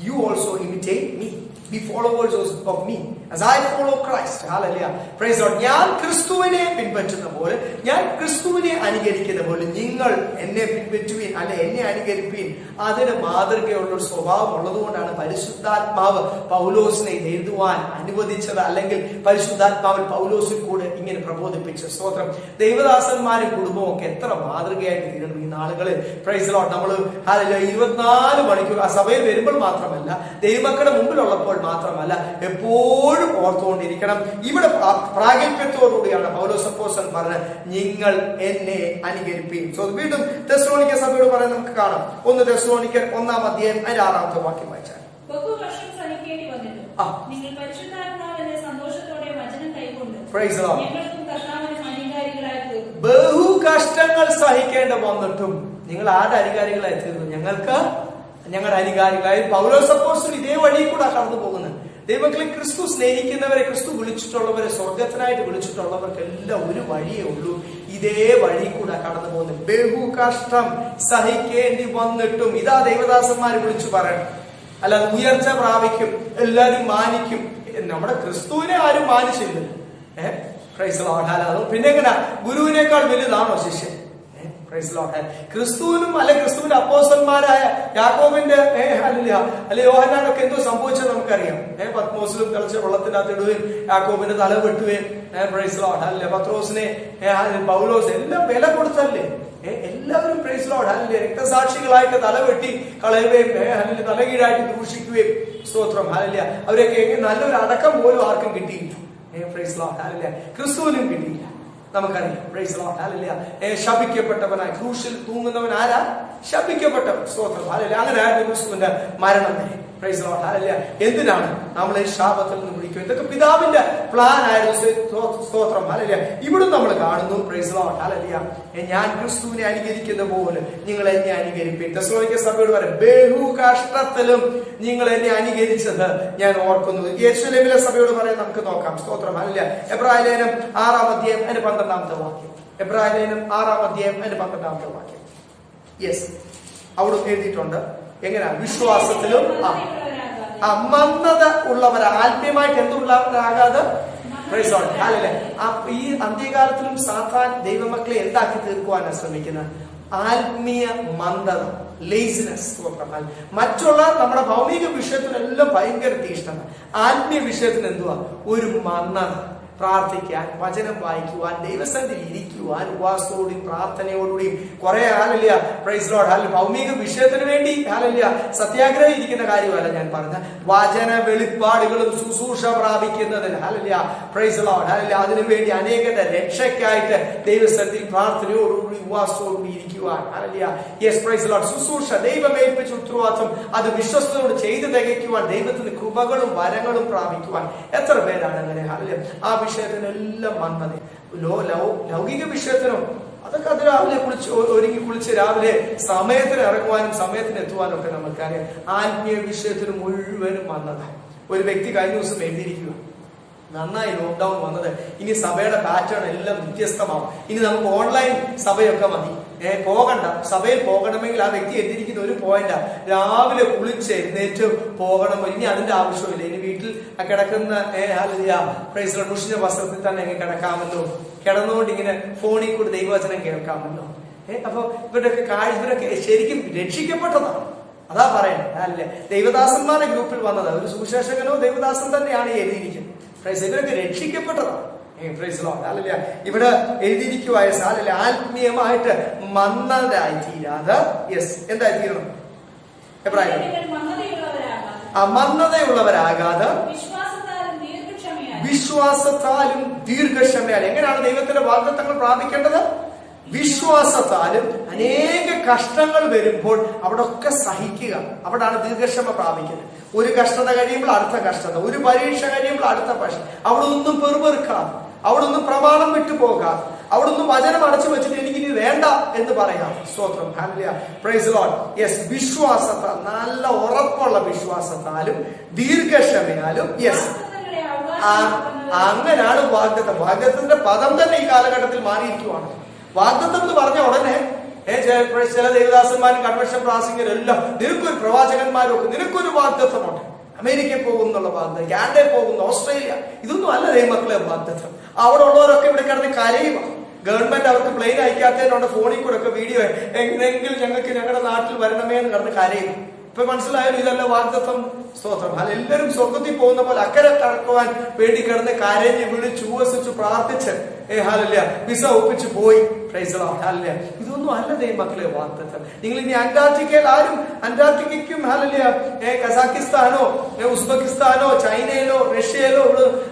you also imitate me. Be followers of me as I follow Christ. Hallelujah. Praise God. ഞാൻ ക്രിസ്തുവിനെ പിൻപറ്റുന്ന പോലെ, ഞാൻ ക്രിസ്തുവിനെ അനുകരിക്കുന്ന പോലെ നിങ്ങൾ എന്നെ പിൻപറ്റുവീൻ, അല്ലെ എന്നെ അനുകരിപ്പീൻ. അതിന് മാതൃകയുള്ള ഒരു സ്വഭാവം ഉള്ളതുകൊണ്ടാണ് പരിശുദ്ധാത്മാവ് പൗലോസിനെ എഴുതുവാൻ അനുവദിച്ചത്, അല്ലെങ്കിൽ പരിശുദ്ധാത്മാവിൽ പൗലോസിൽ കൂടെ ഇങ്ങനെ പ്രബോധിപ്പിച്ച. സ്തോത്രം. ദൈവദാസന്മാരും കുടുംബവും ഒക്കെ എത്ര മാതൃകയായിട്ട് തീരണം ഈ നാളുകളിൽ. Praise Lord. നമ്മൾ 24 മണിക്കൂർ ആ സഭയിൽ വരുമ്പോൾ മാത്രമല്ല, ദൈവമക്കളുടെ മുമ്പിലുള്ളപ്പോൾ മാത്രമല്ല, എപ്പോഴും ഓർത്തുകൊണ്ടിരിക്കണം. ഇവിടെ പ്രാഗൽഭ്യത്തോടുകൂടിയാണ് പൗലോസ് അപ്പോസ്തലൻ പറഞ്ഞത്, നിങ്ങൾ എന്നെ അനുകരിപ്പീൻ. സോ വീണ്ടും തെസ്സലോനിക്ക സഭയോട് പറയാൻ നമുക്ക് കാണാം. 1 തെസ്സലോനിക്കർ 1-ാം അധ്യായം 6-ാമത്തെ വാക്യം വായിച്ചാൽ, ബഹു കഷ്ടങ്ങൾ സഹിക്കേണ്ട വന്നിട്ടും നിങ്ങൾ ആരുടെ അനുകാരികളായി തീർന്നു? ഞങ്ങളുടെ അനുകാരികളായി. പൗലോസ് അപ്പോസ്തലൻ ഇതേ വഴി കൂടെ കടന്നു പോകുന്നത്. ദൈവങ്ങളെ ക്രിസ്തു സ്നേഹിക്കുന്നവരെ, ക്രിസ്തു വിളിച്ചിട്ടുള്ളവരെ, സ്വർഗത്തിനായിട്ട് വിളിച്ചിട്ടുള്ളവർക്കെല്ലാം ഒരു വഴിയേ ഉള്ളൂ, ഇതേ വഴി കൂടെ കടന്നു പോകുന്നത്. ബഹു കഷ്ടം സഹിക്കേണ്ടി വന്നിട്ടും ഇതാ ദൈവദാസന്മാരെ വിളിച്ചു പറയണം. അല്ലാതെ ഉയർച്ച പ്രാപിക്കും, എല്ലാരും മാനിക്കും. നമ്മുടെ ക്രിസ്തുവിനെ ആരും മാനിച്ചില്ല. പിന്നെ എങ്ങനെ ഗുരുവിനേക്കാൾ വലുതാണോ ശിഷ്യൻ? ക്രിസ്തുവിനും അല്ലെ ക്രിസ്തുവിന്റെ അപ്പോസ്തലന്മാരായ യാക്കോബിന്റെ അല്ലെ യോഹന്നാനൊക്കെ എന്തോ സംഭവിച്ചത് നമുക്കറിയാം. പത്മോസിലും തിളച്ച വെള്ളത്തിനകത്ത് ഇടുകയും യാക്കോബിന്റെ തല വെട്ടുകയും അല്ലെ പത്രോസിനെ പൗലോസ് എല്ലാം വില കൊടുത്തല്ലേ? എല്ലാവരും പ്രൈസ് ലോർഡ് അല്ലെ രക്തസാക്ഷികളായിട്ട് തല വെട്ടി കളയുകയും അല്ലെങ്കിൽ തലകീഴായിട്ട് ദൂഷിക്കുകയും. സ്തോത്രം. ഹല്ലേലൂയ. അവരൊക്കെ നല്ലൊരു അടക്കം പോലും ആർക്കും കിട്ടിയില്ല. Praise Lord. ഹല്ലേലൂയ. ക്രിസ്തുവിനും കിട്ടിയില്ല. നമുക്കറിയാം. Praise Lord. ഹല്ലേലൂയ. ശപിക്കപ്പെട്ടവനായി ക്രൂശിൽ തൂങ്ങുന്നവൻ ആരാ? ശപിക്കപ്പെട്ടവൻ. സ്തോത്രം. ഹല്ലേലൂയ. അങ്ങനെ ആയിരുന്നു ക്രിസ്തുവിന്റെ മരണം വരെ. Praise Lord. ഹല്ലേലൂയ. എന്തിനാണ് നമ്മളെ ശാപത്തിൽ നിന്ന് വിളിക്കുക? ഇതൊക്കെ പിതാവിന്റെ പ്ലാൻ ആയിരുന്നു. സ്തോത്രം. ഹല്ലേലൂയ. ഇവിടെ നമ്മൾ കാണുന്നു. Praise Lord. ഹല്ലേലൂയ. ഞാൻ ക്രിസ്തുവിനെ അനുകരിക്കുന്ന പോലെ നിങ്ങൾ എന്നെ അനുകരിപ്പീൻ. തെസ്സലോനിക്ക സഭയോട് പറയാം, ബഹു കഷ്ടത്തിലും നിങ്ങൾ എന്നെ അനുകരിച്ചത് ഞാൻ ഓർക്കുന്നു. യെരൂശലേമിലെ സഭയോട് പറയാൻ നമുക്ക് നോക്കാം. സ്തോത്രം. ഹല്ലേലൂയ. എബ്രായ ലേഖനം 6-ാം അധ്യായം 12-ാമത്തെ വാക്യം. എബ്രായ ലേഖനം 6-ാം അധ്യായം 12-ാമത്തെ വാക്യം. യെസ്, അവിടെ എഴുതിയിട്ടുണ്ട്. എങ്ങനെയാ? വിശ്വാസത്തിലും മന്ദത ഉള്ളവരാ, ആത്മീയമായിട്ട് എന്തുള്ളവരാകാതെ. ഈ അന്ത്യകാലത്തിലും സാത്താൻ ദൈവമക്കളെ എന്താക്കി തീർക്കുവാനാണ് ശ്രമിക്കുന്നത്? ആത്മീയ മന്ദത, ലേസിനെസ്. മറ്റുള്ള നമ്മുടെ ഭൗമിക വിഷയത്തിനെല്ലാം ഭയങ്കര തീഷ്ണത, ആത്മീയ വിഷയത്തിന് എന്തുവാ? ഒരു മന്ദത. പ്രാർത്ഥിക്കാൻ, വചനം വായിക്കുവാൻ, ദൈവസന്നിധിയിൽ ഇരിക്കുവാൻ, ഉപവാസത്തോടുകൂടിയും പ്രാർത്ഥനയോടുകൂടിയും കുറെ ഹാലല്യ പ്രൈസ് ലോർഡ് ഹാലല്യ ഭൗമിക വിഷയത്തിന് വേണ്ടി ഹാലല്യ സത്യാഗ്രഹം ഇരിക്കുന്ന കാര്യമല്ല ഞാൻ പറഞ്ഞ വചന വെളിപ്പാടുകളും ശുശ്രൂഷ പ്രാപിക്കുന്നതിന് ഹാലല്യ പ്രൈസ് ലോർഡ് ഹാലല്യ അതിനുവേണ്ടി അനേകരുടെ രക്ഷയ്ക്കായിട്ട് ദൈവസന്നിധിയിൽ പ്രാർത്ഥനയോടുകൂടി ഉപവാസത്തോടുകൂടി ഇരിക്കുവാൻ ഹാലല്യ യെസ് പ്രൈസ് ലോർഡ് ശുശ്രൂഷ ദൈവം ഏൽപ്പിച്ച ഉത്തരവാദിത്വം അത് വിശ്വസ്തയോട് ചെയ്തു തികയ്ക്കുവാൻ, ദൈവത്തിന്റെ കൃപകളും വരങ്ങളും പ്രാപിക്കുവാൻ എത്ര പേരാണ് അങ്ങനെ ഹാലല്യ ആ വിഷയത്തിനെല്ലാം വന്നത്. ലൗകിക വിഷയത്തിനും അതൊക്കെ അത് രാവിലെ ഒരുങ്ങി കുളിച്ച് രാവിലെ സമയത്തിന് ഇറങ്ങുവാനും സമയത്തിന് എത്തുവാനും ഒക്കെ നമുക്കറിയാം. ആത്മീയ വിഷയത്തിന് മുഴുവനും വന്നത് ഒരു വ്യക്തി കഴിഞ്ഞ ദിവസം എഴുതിയിരിക്കുക, നന്നായി ലോക്ക്ഡൌൺ വന്നത്, ഇനി സഭയുടെ പാറ്റേൺ എല്ലാം വ്യത്യസ്തമാവും, ഇനി നമുക്ക് ഓൺലൈൻ സഭയൊക്കെ മതി, പോകണ്ട, സഭയിൽ പോകണമെങ്കിൽ ആ വ്യക്തി എത്തിയിരിക്കുന്ന ഒരു പോയിന്റാ, രാവിലെ കുളിച്ച് എഴുന്നേറ്റ് പോകണം, ഇനി അതിന്റെ ആവശ്യമില്ല, ഇനി വീട്ടിൽ കിടക്കുന്ന മുഷിഞ്ഞ വസ്ത്രത്തിൽ തന്നെ അങ്ങ് കിടക്കാമല്ലോ, കിടന്നുകൊണ്ട് ഇങ്ങനെ ഫോണിൽ കൂടി ദൈവവചനം കേൾക്കാമല്ലോ. അപ്പൊ ഇവരൊക്കെ ശരിക്കും രക്ഷിക്കപ്പെട്ടതാണ്. അതാ പറയുന്നത് അല്ലേ, ദൈവദാസന്മാരുടെ ഗ്രൂപ്പിൽ വന്നത് ഒരു സുവിശേഷകനോ ദൈവദാസൻ തന്നെയാണ് എഴുതിയിരിക്കുന്നത്. ഇവരൊക്കെ രക്ഷിക്കപ്പെട്ടതാണ്. അല്ലല്ല ഇവിടെ എഴുതിയിരിക്കുവായ സാലല്ല ആത്മീയമായിട്ട് മന്ദരായി തീരാതെ എന്തായി തീരണം, മന്ദതയുള്ളവരാകാതെ വിശ്വാസത്താലും ദീർഘക്ഷമയാലും. എങ്ങനെയാണ് ദൈവത്തിന്റെ വാഗ്ദത്തങ്ങൾ പ്രാപിക്കേണ്ടത്? വിശ്വാസത്താലും. അനേക കഷ്ടങ്ങൾ വരുമ്പോൾ അവിടെ ഒക്കെ സഹിക്കുക, അവിടാണ് ദീർഘക്ഷമ പ്രാപിക്കുന്നത്. ഒരു കഷ്ടത കഴിയുമ്പോൾ അടുത്ത കഷ്ടത, ഒരു പരീക്ഷ കഴിയുമ്പോൾ അടുത്ത പരീക്ഷ. അവിടെ ഒന്നും പെറുപെറുക്കാതെ, അവിടെ ഒന്നും പ്രമാണം വിട്ടുപോകാതെ, അവിടെ ഒന്നും വചനം അടച്ചു വെച്ചിട്ട് എനിക്കിനി വേണ്ട എന്ന് പറയാം. സ്തോത്രം, ഹല്ലേലൂയ, പ്രൈസ് ലോർഡ്. യെസ്, വിശ്വാസത്താൽ, നല്ല ഉറപ്പുള്ള വിശ്വാസത്താലും ദീർഘക്ഷമയാലും. യെസ്, അങ്ങനെയാണ് വാഗ്ദത്തം. വാഗ്ദത്തത്തിന്റെ പദം തന്നെ ഈ കാലഘട്ടത്തിൽ മാറിയിരിക്കുവാണ്. വാഗ്ദത്തം എന്ന് പറഞ്ഞ ഉടനെ ചില ദേവദാസന്മാരും കൺവെൻഷൻ പ്രാസംഗികരും എല്ലാം നിനക്കൊരു പ്രവാചകന്മാരും ഒക്കെ നിനക്കൊരു വാഗ്ദത്തമുണ്ട്, അമേരിക്കയിൽ പോകുന്നുള്ള വാഗ്ദത്തം, കാനഡയിൽ പോകുന്നു, ഓസ്ട്രേലിയ, ഇതൊന്നും അല്ല ദൈവമക്കളെ വാഗ്ദത്തം. അവിടെ ഉള്ളവരൊക്കെ ഇവിടെ കിടന്ന് കരയുക. ഗവൺമെന്റ് അവർക്ക് പ്ലെയിൻ അയക്കാത്തതിനോട് ഫോണിൽ കൂടെ ഒക്കെ വീഡിയോ എങ്ങനെയെങ്കിലും ഞങ്ങൾക്ക് ഞങ്ങളുടെ നാട്ടിൽ വരണമേ എന്ന് കിടന്ന് കരയും. ഇപ്പൊ മനസ്സിലായാലും ഇതല്ല വാഗ്ദത്തം. സ്തോത്രം. അല്ല, എല്ലാവരും സ്വർഗത്തിൽ പോകുന്ന പോലെ അക്കരെ കടക്കുവാൻ വേണ്ടി കിടന്ന് കരഞ്ഞ് വിളിച്ച് ഉപവസിച്ച് പ്രാർത്ഥിച്ച് ഹല്ലേലൂയ വിസ ഒപ്പിച്ച് പോയി. Price the lord. ഹല്ലേലൂയ. ഇതൊന്നും അല്ല ദൈവമക്കളെ വാഗ്ദത്തം. നിങ്ങൾ ഇനി അന്റാർട്ടിക്കയിൽ ആരും അന്റാർട്ടിക്കയ്ക്കും ഹല്ലേലൂയ കസാക്കിസ്ഥാനോ ഉസ്ബെക്കിസ്ഥാനോ ചൈനയിലോ റഷ്യയിലോ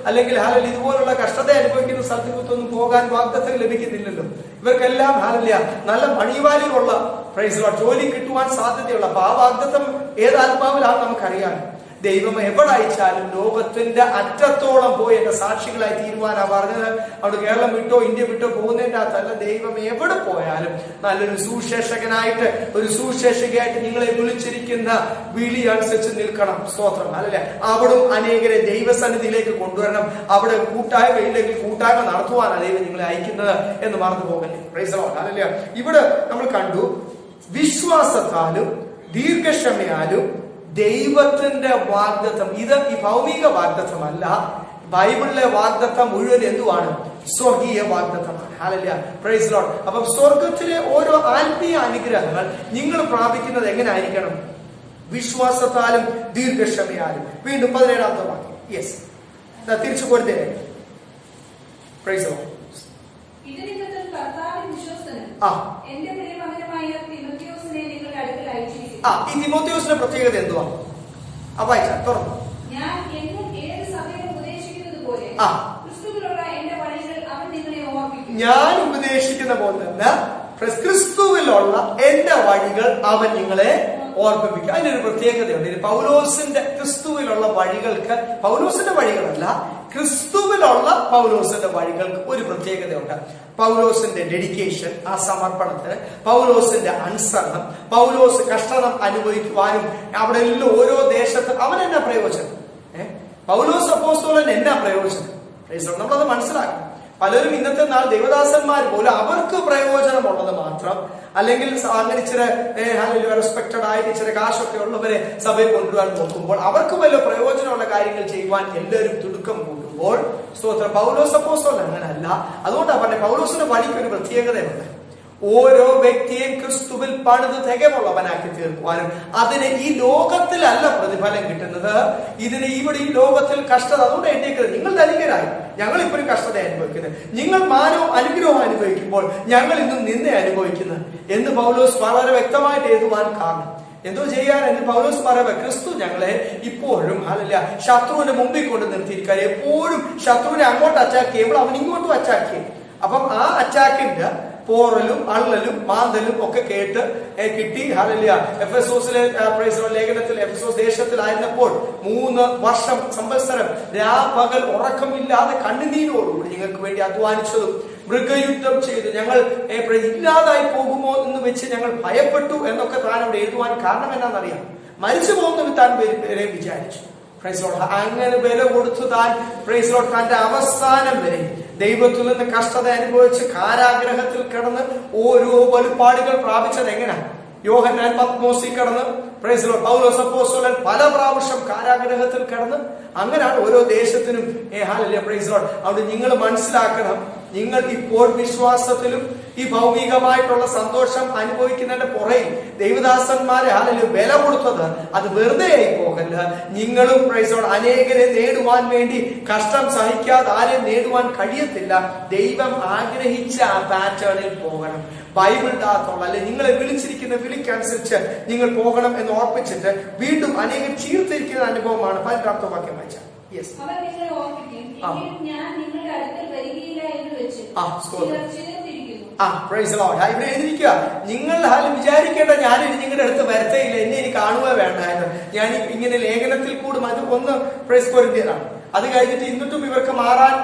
അല്ലെങ്കിൽ ഹല്ലേലൂയ ഇതുപോലുള്ള കഷ്ടത അനുഭവിക്കുന്ന സ്ഥലത്തേക്കൊന്നും പോകാൻ വാഗ്ദത്തം ലഭിക്കുന്നില്ലല്ലോ. ഇവർക്കെല്ലാം ഹല്ലേലൂയ നല്ല മണിവാലികളുള്ള പ്രൈസ് ലോർഡ് ജോലി കിട്ടുവാൻ സാധ്യതയുള്ള. അപ്പൊ ആ വാഗ്ദത്തം ഏത് ആത്മാവിലാണ് നമുക്കറിയാം. ദൈവം എവിടെ അയച്ചാലും ലോകത്തിന്റെ അറ്റത്തോളം പോയി എന്റെ സാക്ഷികളായി തീരുവാനാ പറഞ്ഞത്. അവിടെ കേരളം വിട്ടോ ഇന്ത്യ വിട്ടോ പോകുന്നതിന്റെ അകത്തല്ല, ദൈവം എവിടെ പോയാലും നല്ലൊരു സുശേഷകനായിട്ട് ഒരു സുശേഷകയായിട്ട് നിങ്ങളെ വിളിച്ചിരിക്കുന്ന വിളി അനുസരിച്ച് നിൽക്കണം. സ്തോത്രം. അല്ലല്ലേ, അവിടെ അനേകരെ ദൈവസന്നിധിയിലേക്ക് കൊണ്ടുവരണം. അവിടെ കൂട്ടായ്മ ഇല്ലെങ്കിൽ കൂട്ടായ്മ നടത്തുവാനാണ് ദൈവം നിങ്ങളെ അയക്കുന്നത് എന്ന് മറന്നു പോകല്ലേ. Price the Lord. അല്ലല്ലേ, ഇവിടെ നമ്മൾ കണ്ടു വിശ്വാസത്താലും ദീർഘക്ഷമയാലും ദൈവത്തിന്റെ വാഗ്ദത്തം. ഇത് ഈ ഭൗമിക വാഗ്ദത്തമല്ല, ബൈബിളിലെ വാഗ്ദത്തം മുഴുവൻ എന്തുവാണ്? സ്വർഗീയ വാഗ്ദത്തമാണ്. Hallelujah, praise Lord. അപ്പം സ്വർഗത്തിലെ ഓരോ ആത്മീയ അനുഗ്രഹങ്ങൾ നിങ്ങൾ പ്രാപിക്കുന്നത് എങ്ങനെ ആയിരിക്കണം? വിശ്വാസത്താലും ദീർഘക്ഷമയാലും. വീണ്ടും 17ാമത്തെ വാക്യം. യെസ്, തിരിച്ചു കൊടുത്തേ. Praise Lord. ഈ തിമോത്തിയോസിന്റെ പ്രത്യേകത എന്തുവാ? വായിച്ചാ തുറന്നു. ഞാൻ ഉപദേശിക്കുന്ന പോലെ തന്നെ ക്രിസ്തുവിലുള്ള എന്റെ വഴികൾ അവൻ നിങ്ങളെ ഓർമ്മിപ്പിക്കും. അതിനൊരു പ്രത്യേകതയുണ്ട്. പൗലോസിന്റെ ക്രിസ്തുവിലുള്ള വഴികൾക്ക്, പൗലോസിന്റെ വഴികളല്ല, ക്രിസ്തുവിലുള്ള പൗലോസിന്റെ വഴികൾക്ക് ഒരു പ്രത്യേകതയുണ്ട്. പൗലോസിന്റെ ഡെഡിക്കേഷൻ, ആ സമർപ്പണത്തിന്, പൗലോസിന്റെ അനുസരണം, പൗലോസ് കഷ്ടം അനുഭവിക്കുവാനും അവിടെ എല്ലാം ഓരോ ദേശത്ത് അവൻ എന്നാ പ്രയോജനം? പൗലോസ് അപ്പോസ്തലൻ എന്നാ പ്രയോജനം? നമ്മളത് മനസ്സിലാക്കണം. പലരും ഇന്നത്തെ നാൾ ദൈവദാസന്മാർ പോലും അവർക്ക് പ്രയോജനമുള്ളത് മാത്രം, അല്ലെങ്കിൽ അങ്ങനെ ഇച്ചിരി റെസ്പെക്റ്റഡ് ആയിട്ട് ഇച്ചിരി കാശൊക്കെ ഉള്ളവരെ സഭയിൽ കൊണ്ടുവരാൻ നോക്കുമ്പോൾ അവർക്ക് വല്ല പ്രയോജനമുള്ള കാര്യങ്ങൾ ചെയ്യുവാൻ എല്ലാവരും തുടുക്കം കൂട്ടുമ്പോൾ, സ്തോത്രം, പൗലോസ് അപ്പോസ്തലൻ അങ്ങനല്ല. അതുകൊണ്ടാണ് പറഞ്ഞത് പൗലോസിന്റെ വഴിക്ക് ഒരു പ്രത്യേകതയുണ്ട്. ഓരോ വ്യക്തിയെയും ക്രിസ്തുവിൽ പണിത് തികവുള്ളവനാക്കി തീർക്കുവാനും അതിന് ഈ ലോകത്തിലല്ല പ്രതിഫലം കിട്ടുന്നത്, ഇതിന് ഇവിടെ ഈ ലോകത്തിൽ കഷ്ടത. അതുകൊണ്ട് എഴുതിയിരിക്കുന്നത്, നിങ്ങൾ ധനികരായി, ഞങ്ങൾ ഇപ്പോഴും കഷ്ടത അനുഭവിക്കുന്നത്, നിങ്ങൾ മാനവും അനുഗ്രഹവും അനുഭവിക്കുമ്പോൾ ഞങ്ങൾ ഇന്നും നിന്ന അനുഭവിക്കുന്നത് എന്ന് പൗലോസ് വളരെ വ്യക്തമായിട്ട് എഴുതുവാൻ കാരണം. എന്തോ ചെയ്യാൻ എന്ന് പൗലോസ് പറയുക, ക്രിസ്തു ഞങ്ങളെ ഇപ്പോഴും ശത്രുവിന്റെ മുമ്പിൽ കൊണ്ട് നിർത്തിയിരിക്കാൻ, എപ്പോഴും ശത്രുവിനെ അങ്ങോട്ട് അറ്റാക്ക് ചെയ്യുമ്പോൾ അവൻ ഇങ്ങോട്ടും അറ്റാക്ക് ചെയ്യും. അപ്പം ആ അറ്റാക്കിന്റെ പോറലും അള്ളലും മാന്തലും ഒക്കെ കിട്ടി. എഫെസോസിലെ ലേഖനത്തിൽ എഫെസോസ് ദേശത്തിലായിരുന്നപ്പോൾ 3 വർഷം സംവത്സരം രാപകൽ ഉറക്കമില്ലാതെ കണ്ണുനീരോടുകൂടി ഞങ്ങൾക്ക് വേണ്ടി അധ്വാനിച്ചതും മൃഗയുദ്ധം ചെയ്ത് ഞങ്ങൾ ഇല്ലാതായി പോകുമോ എന്ന് വെച്ച് ഞങ്ങൾ ഭയപ്പെട്ടു എന്നൊക്കെ താൻ അവിടെ എഴുതുവാൻ കാരണം എന്നാണെന്നറിയാം. മരിച്ചു പോകുന്നത് താൻ പേരെ വിചാരിച്ചു. അങ്ങനെ വില കൊടുത്തു താൻ തന്റെ അവസാനം വരെ ദൈവത്തിൽ നിന്ന് കഷ്ടത അനുഭവിച്ച് കാരാഗ്രഹത്തിൽ കിടന്ന് ഓരോ വെളിപ്പാടുകൾ പ്രാപിച്ചത് എങ്ങനെയാണ്? യോഹന്നാൻ പത്മോസിൽ കിടന്ന് പൗലോസ് അപ്പോസ്തലൻ പല പ്രാവശ്യം കാരാഗ്രഹത്തിൽ കിടന്ന്, അങ്ങനെയാണ് ഓരോ ദേശത്തിനും അവിടെ നിങ്ങൾ മനസ്സിലാക്കണം, നിങ്ങൾ ഇപ്പോൾ വിശ്വാസത്തിലും ഈ ഭൗമികമായിട്ടുള്ള സന്തോഷം അനുഭവിക്കുന്നതിന്റെ പുറകെ ദൈവദാസന്മാരെ വില കൊടുത്തത് അത് വെറുതെ ആയി പോകല്ല. നിങ്ങളും അനേകരെ നേടുവാൻ വേണ്ടി കഷ്ടം സഹിക്കാതെ ആരെയും നേടുവാൻ കഴിയത്തില്ല. ദൈവം ആഗ്രഹിച്ച ആ പാറ്റേണിൽ പോകണം. ബൈബിൾ ദാത്തോളം അല്ലെ നിങ്ങളെ വിളിച്ചിരിക്കുന്ന വിളിക്കനുസരിച്ച് നിങ്ങൾ പോകണം എന്ന് ഓർപ്പിച്ചിട്ട് വീണ്ടും അനേകം ചീർത്തിരിക്കുന്ന അനുഭവമാണ് 18 വാക്യം വായിച്ച. യെസ്, ഇവിടെ എഴുതിയിരിക്കുക, നിങ്ങൾ വിചാരിക്കേണ്ട ഞാൻ നിങ്ങളുടെ അടുത്ത് വരത്തേയില്ല, എന്നെ എനിക്ക് കാണുക വേണ്ടായിരുന്നു. ഞാൻ ഇങ്ങനെ ലേഖനത്തിൽ കൂടും അത് ഒന്ന് പ്രൈസ് കൊരിന്ത്യരാണ്. അത് കഴിഞ്ഞിട്ട് എന്നിട്ടും ഇവർക്ക്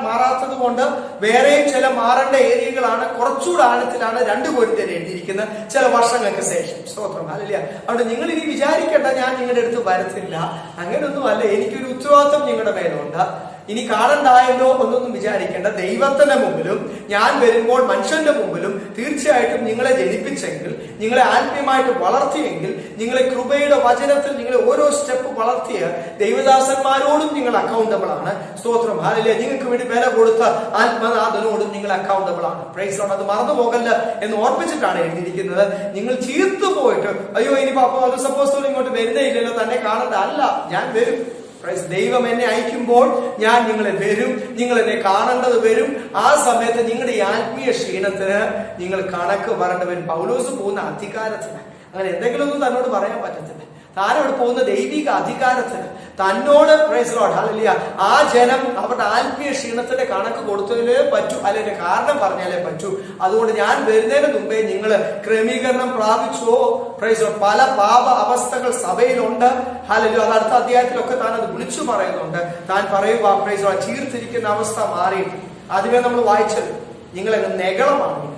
മാറാത്തത് കൊണ്ട് വേറെയും ചില മാറേണ്ട ഏരിയകളാണ്. കുറച്ചുകൂടെ ആഴത്തിലാണ് 2 കൊരിന്ത്യർ എഴുതിയിരിക്കുന്നത് ചില വർഷങ്ങൾക്ക് ശേഷം. സ്തോത്രം, ഹല്ലേലൂയ. അതുകൊണ്ട് നിങ്ങൾ ഇനി വിചാരിക്കേണ്ട ഞാൻ നിങ്ങളുടെ അടുത്ത് വരത്തില്ല, അങ്ങനെയൊന്നും അല്ല. എനിക്കൊരു ഉത്തരവാദിത്വം നിങ്ങളുടെ മേലുണ്ട്. ഇനി കാണണ്ടായല്ലോ എന്നൊന്നും വിചാരിക്കേണ്ട. ദൈവത്തിന്റെ മുമ്പിലും ഞാൻ വരുമ്പോൾ മനുഷ്യന്റെ മുമ്പിലും തീർച്ചയായിട്ടും നിങ്ങളെ ജനിപ്പിച്ചെങ്കിൽ, നിങ്ങളെ ആത്മീയമായിട്ട് വളർത്തിയെങ്കിൽ, നിങ്ങളെ കൃപയുടെ വചനത്തിൽ നിങ്ങളെ ഓരോ സ്റ്റെപ്പ് വളർത്തിയ ദൈവദാസന്മാരോടും നിങ്ങൾ അക്കൗണ്ടബിൾ ആണ്. സ്തോത്രം, ഹല്ലേലൂയ. നിങ്ങൾക്ക് വേണ്ടി വില കൊടുത്ത ആത്മനാഥനോടും നിങ്ങൾ അക്കൗണ്ടബിൾ ആണ്. Praise Lord. അത് മറന്നു പോകല്ല എന്ന് ഓർപ്പിച്ചിട്ടാണ് എഴുതിയിരിക്കുന്നത്. നിങ്ങൾ ചീർത്തു പോയിട്ട് അയ്യോ ഇനി സപ്പോസ് ഇങ്ങോട്ട് വരുന്നേ ഇല്ലല്ലോ, തന്നെ കാണണ്ട, അല്ല, ഞാൻ വരും. ദൈവം എന്നെ അയക്കുമ്പോൾ ഞാൻ നിങ്ങളെ വരും, നിങ്ങൾ എന്നെ കാണേണ്ടത് വരും. ആ സമയത്ത് നിങ്ങളുടെ ഈ ആത്മീയ ക്ഷീണത്തിന് നിങ്ങൾ കണക്ക് പറയേണ്ടി വരും. പൗലോസ് പോകുന്ന അധികാരത്തിന് അങ്ങനെ എന്തെങ്കിലും ഒന്നും തന്നോട് പറയാൻ പറ്റത്തില്ല. താനവിടെ പോകുന്ന ദൈവിക അധികാരത്തിന് തന്നോട് പ്രൈസ് ലോർഡ് ഹല്ലേലൂയ ആ ജനം അവരുടെ ആത്മീയ ക്ഷീണത്തിന്റെ കണക്ക് കൊടുത്തതിലേ പറ്റൂ, അല്ലെങ്കിൽ കാരണം പറഞ്ഞാലേ പറ്റൂ. അതുകൊണ്ട് ഞാൻ വരുന്നതിന് മുമ്പേ നിങ്ങൾ ക്രമീകരണം പ്രാപിച്ചോ. Praise Lord. പല പാപ അവസ്ഥകൾ സഭയിലുണ്ട്. ഹല്ലേലൂയ. അത് അടുത്ത അധ്യായത്തിലൊക്കെ താൻ അത് വിളിച്ചു പറയുന്നുണ്ട്. താൻ പറയുക പ്രൈസ് ലോർഡ് ചീർത്തിരിക്കുന്ന അവസ്ഥ മാറിയിട്ട് ആദ്യമേ നമ്മൾ വായിച്ചത് നിങ്ങളങ്ങ് നെകളമാണ്.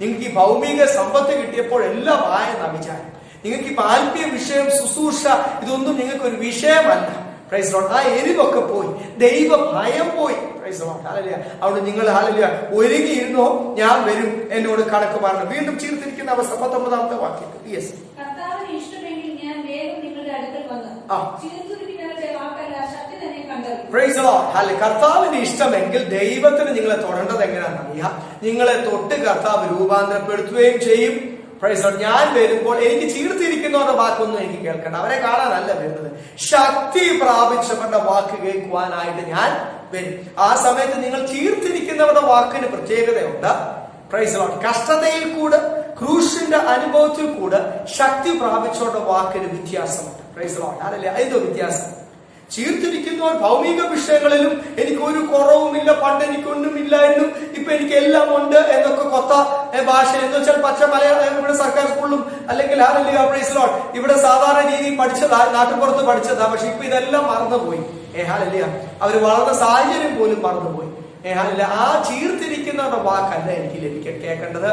നിങ്ങൾക്ക് ഈ ഭൗമിക സമ്പത്ത് കിട്ടിയപ്പോൾ എല്ലാം ആയെന്നാ വിചാരം. നിങ്ങൾക്ക് ഇപ്പൊ ആത്മീയ വിഷയം, ശുശ്രൂഷ, ഇതൊന്നും നിങ്ങൾക്ക് ഒരു വിഷയമല്ല. Praise Lord. ആ എരിവൊക്കെ പോയി, ദൈവ ഭയം പോയി. Praise Lord. ഹല്ലേലൂയ. അതുകൊണ്ട് നിങ്ങൾ ഹല്ലേലൂയ ഒരുങ്ങിയിരുന്നോ, ഞാൻ വരും, എന്നോട് കണക്ക് പറയണം. വീണ്ടും ചീർത്തിരിക്കുന്ന അവസ്ഥ 19ാമത്തെ വാക്യം. Yes, praise Lord. ഹല്ലേലൂയ. കർത്താവിന്റെ ഇഷ്ടമെങ്കിൽ ദൈവത്തിന് നിങ്ങളെ തൊടേണ്ടത് എങ്ങനെയാണെന്നറിയാം. നിങ്ങളെ തൊട്ട് കർത്താവ് രൂപാന്തരപ്പെടുത്തുകയും ചെയ്യും. Praise Lord. ഞാൻ വരുമ്പോൾ എനിക്ക് ചീർത്തിരിക്കുന്നവരുടെ വാക്കൊന്നും എനിക്ക് കേൾക്കണ്ട, അവരെ കാണാനല്ല വരുന്നത്, ശക്തി പ്രാപിച്ചവരുടെ വാക്ക് കേൾക്കുവാനായിട്ട് ഞാൻ വരും. ആ സമയത്ത് നിങ്ങൾ ചീർത്തിരിക്കുന്നവരുടെ വാക്കിന് പ്രത്യേകതയുണ്ട്. Praise Lord. കഷ്ടതയിൽ കൂടെ, ക്രൂശിന്റെ അനുഭവത്തിൽ കൂടെ ശക്തി പ്രാപിച്ചവരുടെ വാക്കിന് വ്യത്യാസമുണ്ട്. Praise Lord. ഹല്ലേലൂയ. എന്തോ വ്യത്യാസം? ചീർത്തിരിക്കുന്നവർ ഭൗമിക വിഷയങ്ങളിലും എനിക്ക് ഒരു കുറവുമില്ല, പണ്ട് എനിക്കൊന്നുമില്ലായിരുന്നു, ഇപ്പൊ എനിക്ക് എല്ലാം ഉണ്ട് എന്നൊക്കെ കൊത്ത ഭാഷ എന്ന് വെച്ചാൽ പച്ച മലയാളം ഇവിടെ സർക്കാർ സ്കൂളിലും അല്ലെങ്കിൽ പ്രൈസ് ലോർഡ് ഇവിടെ സാധാരണ രീതിയിൽ പഠിച്ചതാ, നാട്ടുപുറത്ത് പഠിച്ചതാ. പക്ഷെ ഇപ്പൊ ഇതെല്ലാം മറന്നുപോയി. അവര് വളർന്ന സാഹചര്യം പോലും മറന്നുപോയി. ആ ചീർത്തിരിക്കുന്നവരുടെ വാക്കല്ല എനിക്ക് കേൾക്കേണ്ടത്.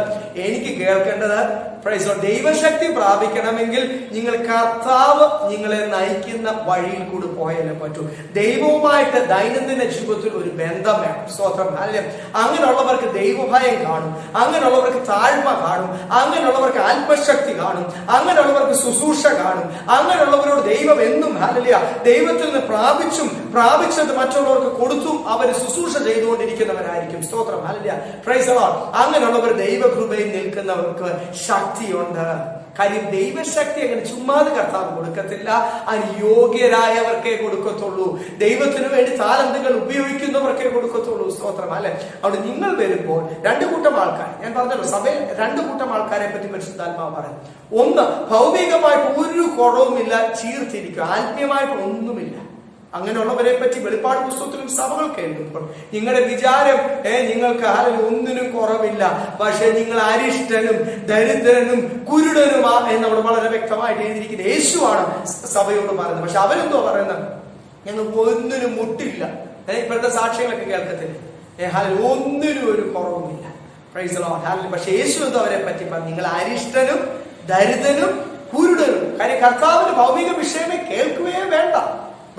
എനിക്ക് കേൾക്കേണ്ടത് പ്രൈസ് ലോർഡ് ദൈവശക്തി പ്രാപിക്കണമെങ്കിൽ നിങ്ങൾ കർത്താവ് നിങ്ങളെ നയിക്കുന്ന വഴിയിൽ കൂടി പോയാലേ പറ്റൂ. ദൈവവുമായിട്ട് ദൈനംദിന ജീവിതത്തിൽ ഒരു ബന്ധം വേണം. സ്തോത്രം. ഹല്ലേലൂയ. അങ്ങനെയുള്ളവർക്ക് ദൈവഭയം കാണും, അങ്ങനെയുള്ളവർക്ക് താഴ്മ കാണും, അങ്ങനെയുള്ളവർക്ക് ആത്മശക്തി കാണും, അങ്ങനെയുള്ളവർക്ക് ശുശ്രൂഷ കാണും. അങ്ങനെയുള്ളവരോട് ദൈവം എന്നും ഹല്ലേലൂയ ദൈവത്തിൽ നിന്ന് പ്രാപിച്ചത് മറ്റുള്ളവർക്ക് കൊടുത്തും അവർ ശുശ്രൂഷ ചെയ്തു വെച്ചുകൊണ്ടിരിക്കുന്നവരായിരിക്കും. സ്തോത്രം. ഹല്ലേലൂയ. Praise the Lord. അങ്ങനെയുള്ളവർ ദൈവകൃപയിൽ നിൽക്കുന്നവർക്ക് ശക്തിയുണ്ട്. കാര്യം ദൈവശക്തി അങ്ങനെ ചുമ്മാതെ കർത്താവ് കൊടുക്കത്തില്ല, അനുയോഗ്യരായവർക്കേ കൊടുക്കത്തുള്ളൂ. ദൈവത്തിന് വേണ്ടി താലന്തുകൾ ഉപയോഗിക്കുന്നവർക്കേ കൊടുക്കത്തുള്ളൂ. സ്തോത്രം. അല്ലെ, അവിടെ നിങ്ങൾ വരുമ്പോൾ രണ്ടു കൂട്ടം ആൾക്കാർ, ഞാൻ പറഞ്ഞല്ലോ സഭയിൽ രണ്ടു കൂട്ടം ആൾക്കാരെ പറ്റി പരിശുദ്ധാത്മാവ് പറയുന്നു. ഒന്ന്, ഭൗതികമായിട്ട് ഒരു കുറവുമില്ല, ചീർത്തിരിക്കുക, ആത്മീയമായിട്ട് ഒന്നുമില്ല. അങ്ങനെയുള്ളവരെ പറ്റി വെളിപ്പാട് പുസ്തകത്തിലും സഭകൾ കേൾക്കുമ്പോൾ നിങ്ങളുടെ വിചാരം നിങ്ങൾക്ക് ഒന്നിനും കുറവില്ല, പക്ഷെ നിങ്ങൾ അരിഷ്ടനും ദരിദ്രനും കുരുടനുമാ എന്നവിടെ വളരെ വ്യക്തമായിട്ട് എഴുതിയിരിക്കുന്നത്. യേശുവാണ് സഭയോട് പറയുന്നത്. പക്ഷെ അവരെന്തോ പറയുന്നത്? ഞങ്ങൾ ഒന്നിനും മുട്ടില്ല. ഇപ്പോഴത്തെ സാക്ഷ്യങ്ങളൊക്കെ കേൾക്കത്തില്ല, ഒന്നിനും ഒരു കുറവുമില്ല. Price the Lord. പക്ഷെ യേശു എന്തോ അവരെ പറ്റി പറഞ്ഞു, നിങ്ങൾ അരിഷ്ടനും ദരിദ്രനും കുരുടനും. കാര്യം കർത്താവിന് ഭൗമിക വിഷയമേ കേൾക്കുകയേ വേണ്ട.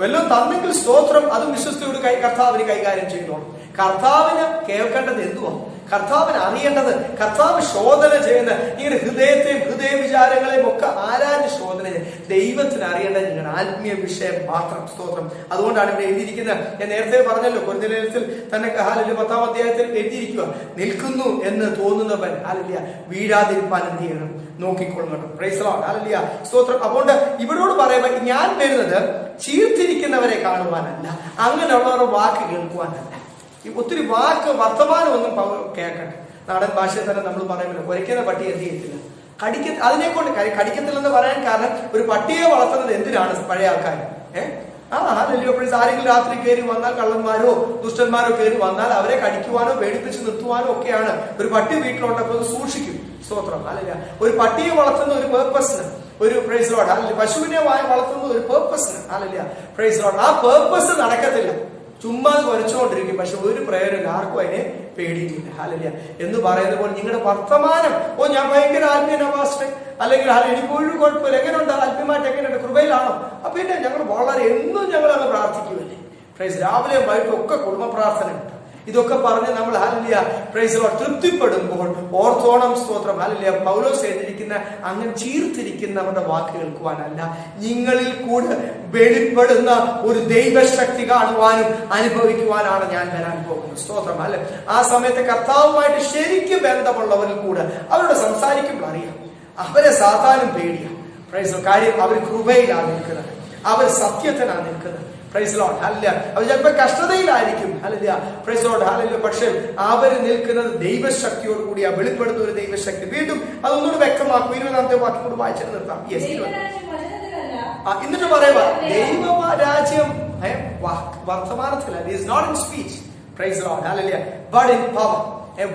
വല്ലതും തന്നെങ്കിൽ സ്തോത്രം, അതും വിശ്വസ്തയോട് കർത്താവിന് കൈകാര്യം ചെയ്തോളും. കർത്താവിന് കേൾക്കേണ്ടത് എന്തുവാ? കർത്താവിന് അറിയേണ്ടത്, കർത്താവ് ശോധന ചെയ്യുന്ന നിങ്ങളുടെ ഹൃദയത്തെയും ഹൃദയ വിചാരങ്ങളെയും ഒക്കെ ആരാഞ്ഞ് ശോധന ചെയ്ത് ദൈവത്തിന് അറിയേണ്ടത് നിങ്ങളുടെ ആത്മീയ വിഷയം മാത്രം. സ്തോത്രം. അതുകൊണ്ടാണ് ഇവിടെ എഴുതിയിരിക്കുന്നത്. ഞാൻ നേരത്തെ പറഞ്ഞല്ലോ, കൊരിന്ത്യലേഖനത്തിൽ തന്നെ 10-ാം അധ്യായത്തിൽ എഴുതിയിരിക്കുക, നിൽക്കുന്നു എന്ന് തോന്നുന്നവൻ ഹല്ലേലൂയ വീഴാതിരിപ്പാൻ എന്ത് ചെയ്യണം? നോക്കിക്കൊള്ളണം. Praise the lord. ഹല്ലേലൂയ. സ്തോത്രം. അതുകൊണ്ട് ഇവരോട് പറയുമ്പോൾ ഞാൻ വരുന്നത് ചീർത്തിരിക്കുന്നവരെ കാണുവാനല്ല, അങ്ങനെയുള്ളവരുടെ വാക്ക് കേൾക്കുവാനല്ല. ഒത്തിരി വാക്ക് വർത്തമാനമൊന്നും കേൾക്കട്ടെ. നാടൻ ഭാഷയിൽ തന്നെ നമ്മൾ പറയുമല്ലോ, കുരയ്ക്കുന്ന പട്ടി എന്ത് ചെയ്യത്തില്ല, അതിനെക്കൊണ്ട് കടിക്കത്തില്ലെന്ന് പറയാൻ കാരണം, ഒരു പട്ടിയെ വളർത്തുന്നത് എന്തിനാണ് പഴയ ആൾക്കാർ? ആരെങ്കിലും രാത്രി കയറി വന്നാൽ, കള്ളന്മാരോ ദുഷ്ടന്മാരോ കയറി വന്നാൽ അവരെ കടിക്കുവാനോ പേടിപ്പിച്ച് നിർത്തുവാനോ ഒക്കെയാണ് ഒരു പട്ടി വീട്ടിലുണ്ടപ്പോൾ സൂക്ഷിക്കും. സ്തോത്രം. അല്ല, ഒരു പട്ടിയെ വളർത്തുന്ന ഒരു പേർപ്പസിന്, ഒരു പ്രൈസ് ലോർഡ്, അല്ലെങ്കിൽ പശുവിനെ വളർത്തുന്ന ഒരു പേർപ്പസിന്, അല്ല പ്രൈസ് ലോർഡ്, ആ പേർപ്പസ് നടക്കത്തില്ല. ചുമ്മാ കുരച്ചുകൊണ്ടിരിക്കും, പക്ഷെ ഒരു പ്രയോജനം ആർക്കും അതിനെ പേടിയില്ല. ഹല്ലേലൂയ. എന്ന് പറയുന്ന പോലെ നിങ്ങളുടെ വർത്തമാനം, ഞാൻ ഭയങ്കര ആത്മീയനാവാസ്റ്റേ, അല്ലെങ്കിൽ എനിക്കൊരു കുഴപ്പമില്ല, എങ്ങനെയുണ്ട് ആത്മീയമായിട്ട്, എങ്ങനെയുണ്ട്, കൃപയിലാണോ? പിന്നെ ഞങ്ങൾ വളരെ എന്നും ഞങ്ങൾ അങ്ങ് പ്രാർത്ഥിക്കുമല്ലേ. പ്രൈസ് രാവിലെയും വൈകിട്ടും ഒക്കെ കുടുംബ പ്രാർത്ഥന ഉണ്ട്. ഇതൊക്കെ പറഞ്ഞ് നമ്മൾ ഹല്ലേലൂയ പ്രൈസ് ലോർഡ് തൃപ്തിപ്പെടുമ്പോൾ ഓർത്തോണം. സ്തോത്രം. ഹല്ലേലൂയ. പൗലോസ് എഴുതിയിരിക്കുന്ന അങ്ങനെ ചീർത്തിരിക്കുന്നവരുടെ വാക്ക് കേൾക്കുവാനല്ല, നിങ്ങളിൽ കൂടെ വെളിപ്പെടുന്ന ഒരു ദൈവശക്തി കാണുവാനും അനുഭവിക്കുവാനാണ് ഞാൻ വരാൻ പോകുന്നത്. സ്തോത്രം. അല്ലെ, ആ സമയത്ത് കർത്താവുമായിട്ട് ശരിക്കും ബന്ധമുള്ളവരിൽ കൂടെ അവരോട് സംസാരിക്കുമ്പോൾ അറിയാം, അവരെ സാധാരണ പേടിയാണ്. പ്രൈസ്. കാര്യം അവർ കൃപയിലാണ് നിൽക്കുന്നത്, അവർ സത്യത്തിനാണ് നിൽക്കുന്നത്. Praise Lord. ഹല്ലേലൂയ. അവർ ചിലപ്പോൾ കഷ്ടതയിലായിരിക്കും. ഹല്ലേലൂയ. Praise Lord. ഹല്ലേലൂയ. പക്ഷേ അവർ നിൽക്കുന്നത് ദൈവശക്തിയോട് കൂടിയാ, വെളിപ്പെടുന്ന ഒരു ദൈവശക്തി. വീണ്ടും അതൊന്നുകൂടി വ്യക്തമാക്കും. 20-ാമത്തെ വാക്യം കൂടി വായിച്ചിട്ട് നിർത്താം. എന്നിട്ട് പറയുക, ദൈവരാജ്യം വർത്തമാനത്തിലല്ല, it is not in speech. Praise Lord. ഹല്ലേലൂയ. But in power.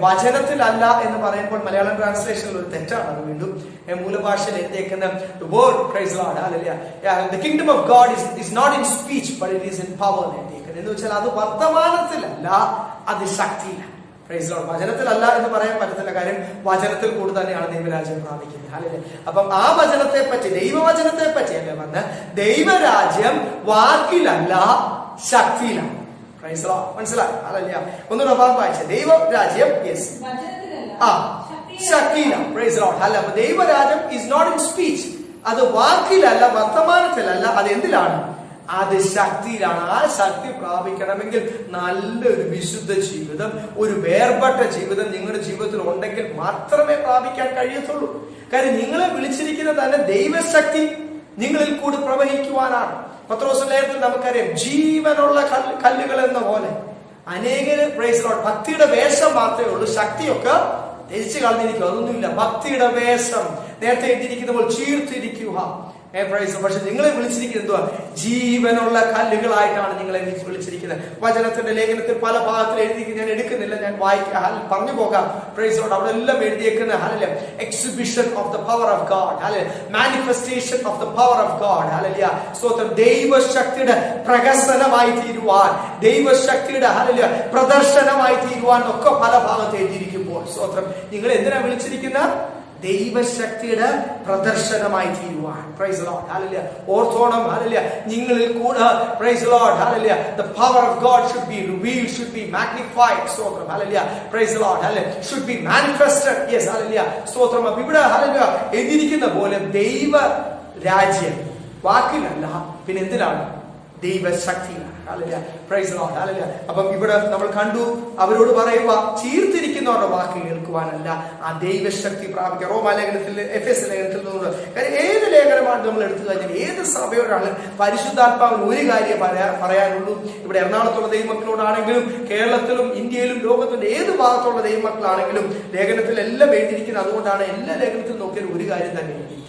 വചനത്തിലല്ല എന്ന് പറയുമ്പോൾ മലയാളം ട്രാൻസ്ലേഷനിൽ ഒരു തെറ്റാണ്. അത് വീണ്ടും മൂലഭാഷയിൽ എഴുതിയേക്കുന്ന വേർഡ് പ്രൈസ് ലോർഡ് ഹല്ലേലൂയ, the kingdom of God is not in speech but it is in power എഴുതിയേക്കുന്നത്. എന്ന് വെച്ചാൽ അത് വർത്തമാനത്തിലല്ല, അത് ശക്തിയില്ല. Praise Lord. വചനത്തിലല്ല എന്ന് പറയാൻ പറ്റത്തില്ല, കാര്യം വചനത്തിൽ കൂടി തന്നെയാണ് ദൈവരാജ്യം പ്രാപിക്കുന്നത്. ഹല്ലേലൂയ. അപ്പം ആ വചനത്തെ പറ്റി, ദൈവവചനത്തെ പറ്റി അല്ലേ പറഞ്ഞ, ദൈവരാജ്യം വാക്കിലല്ല ശക്തിയിലാണ്. Praise lord. മനസ്സിലായി? ഹല്ലേലൂയ. ഒന്നുകൂടെ ഭാഗം വായിച്ചേ. ദൈവരാജ്യം ശക്തിയിലാണ്. Praise Lord. അല്ല, അപ്പൊ ദൈവരാജ്യം ഇസ് നോട്ട് ഇൻ സ്പീച്ച്. അത് വാക്കിലല്ല, വർത്തമാനത്തിലല്ല, അത് എന്തിലാണ്? അത് ശക്തിയിലാണ്. ആ ശക്തി പ്രാപിക്കണമെങ്കിൽ നല്ലൊരു വിശുദ്ധ ജീവിതം, ഒരു വേർപെട്ട ജീവിതം നിങ്ങളുടെ ജീവിതത്തിൽ ഉണ്ടെങ്കിൽ മാത്രമേ പ്രാപിക്കാൻ കഴിയത്തുള്ളൂ. കാര്യം നിങ്ങളെ വിളിച്ചിരിക്കുന്നത് തന്നെ ദൈവശക്തി നിങ്ങളിൽ കൂടി പ്രവഹിക്കുവാനാണ്. പത്രോസ് ലേഖനത്തിൽ നമുക്കറിയാം, ജീവനുള്ള കല്ലുകൾ എന്ന പോലെ അനേകര് പ്രൈസ് ലോർഡ് ഭക്തിയുടെ വേഷം മാത്രമേ ഉള്ളൂ, ശക്തിയൊക്കെ ധരിച്ചു കളഞ്ഞിരിക്കുക, അതൊന്നുമില്ല. ഭക്തിയുടെ വേഷം നേരത്തെ എഴുതിയിരിക്കുന്ന പോലെ ചീർത്തിരിക്കുക. പക്ഷെ നിങ്ങളെ വിളിച്ചിരിക്കുന്നത് എന്തുവാ? ജീവനുള്ള കല്ലുകളായിട്ടാണ് നിങ്ങളെ വിളിച്ചിരിക്കുന്നത്. വചനത്തിന്റെ ലേഖനത്തിൽ പല ഭാഗത്തിൽ എഴുതിയിരിക്കുന്നത് ഞാൻ എടുക്കുന്നില്ല, ഞാൻ പറഞ്ഞു പോകാം. Praise lord. അവിടെ എല്ലാം എഴുതിയേക്കുന്ന exhibition of the power of God, manifestation of the power of God. ഹല്ലേലൂയ. സ്തോത്രം. ദൈവശക്തിയുടെ പ്രകസനമായി തീരുവാൻ, ദൈവശക്തിയുടെ ഹല്ലേലൂയ പ്രദർശനമായി തീരുവാൻ ഒക്കെ പല ഭാഗത്ത് എഴുതിയിരിക്കുമ്പോൾ, സ്തോത്രം, നിങ്ങൾ എന്തിനാ വിളിച്ചിരിക്കുന്ന? ദൈവശക്തിയുടെ പ്രദർശനമായി തീരുവാൻ. Praise Lord. ഹല്ലേലൂയ. ഓർത്തോണം. ഹല്ലേലൂയ. നിങ്ങളിൽ കൂടെ പ്രൈസ് ലോർഡ് ഹല്ലേലൂയ the power of God should be revealed, should be magnified. സ്തോത്രം. ഹല്ലേലൂയ. Praise Lord. ഹല്ലേലൂയ. should be manifested. yes. ഹല്ലേലൂയ. സ്തോത്രം. അപ്പോൾ ഇവിടെ ഹല്ലേലൂയ എഴുതിയിരിക്കുന്ന പോലെ ദൈവ രാജ്യം വാക്കിലല്ല, പിന്നെ എന്തിനാണ്? ദൈവശക്തിയാണ്. Praise Lord. ഹല്ലേലൂയ. അപ്പം ഇവിടെ നമ്മൾ കണ്ടു, അവരോട് പറയുക ചീർത്തിരിക്കുന്നവരുടെ വാക്ക് കേൾക്കുവാനല്ല, ആ ദൈവശക്തി പ്രാപിക്കുക. റോമാലേഖനത്തിൽ, എഫേസ്യ ലേഖനത്തിൽ നിന്നുണ്ട്. കാര്യം ഏത് ലേഖനമാണ് നമ്മൾ എടുത്തു കഴിഞ്ഞാൽ ഏത് സഭയോടാണ് പരിശുദ്ധാത്മാവിന് ഒരു കാര്യം പറയാനുള്ളൂ. ഇവിടെ എറണാകുളത്തുള്ള ദൈവമക്കളോടാണെങ്കിലും കേരളത്തിലും ഇന്ത്യയിലും ലോകത്തിന്റെ ഏത് ഭാഗത്തുള്ള ദൈവമക്കളാണെങ്കിലും ലേഖനത്തിൽ എല്ലാം എഴുതിയിരിക്കുന്നത്. അതുകൊണ്ടാണ് എല്ലാ ലേഖനത്തിൽ നോക്കിയാൽ ഒരു കാര്യം തന്നെ എഴുതിയിരിക്കുന്നത്.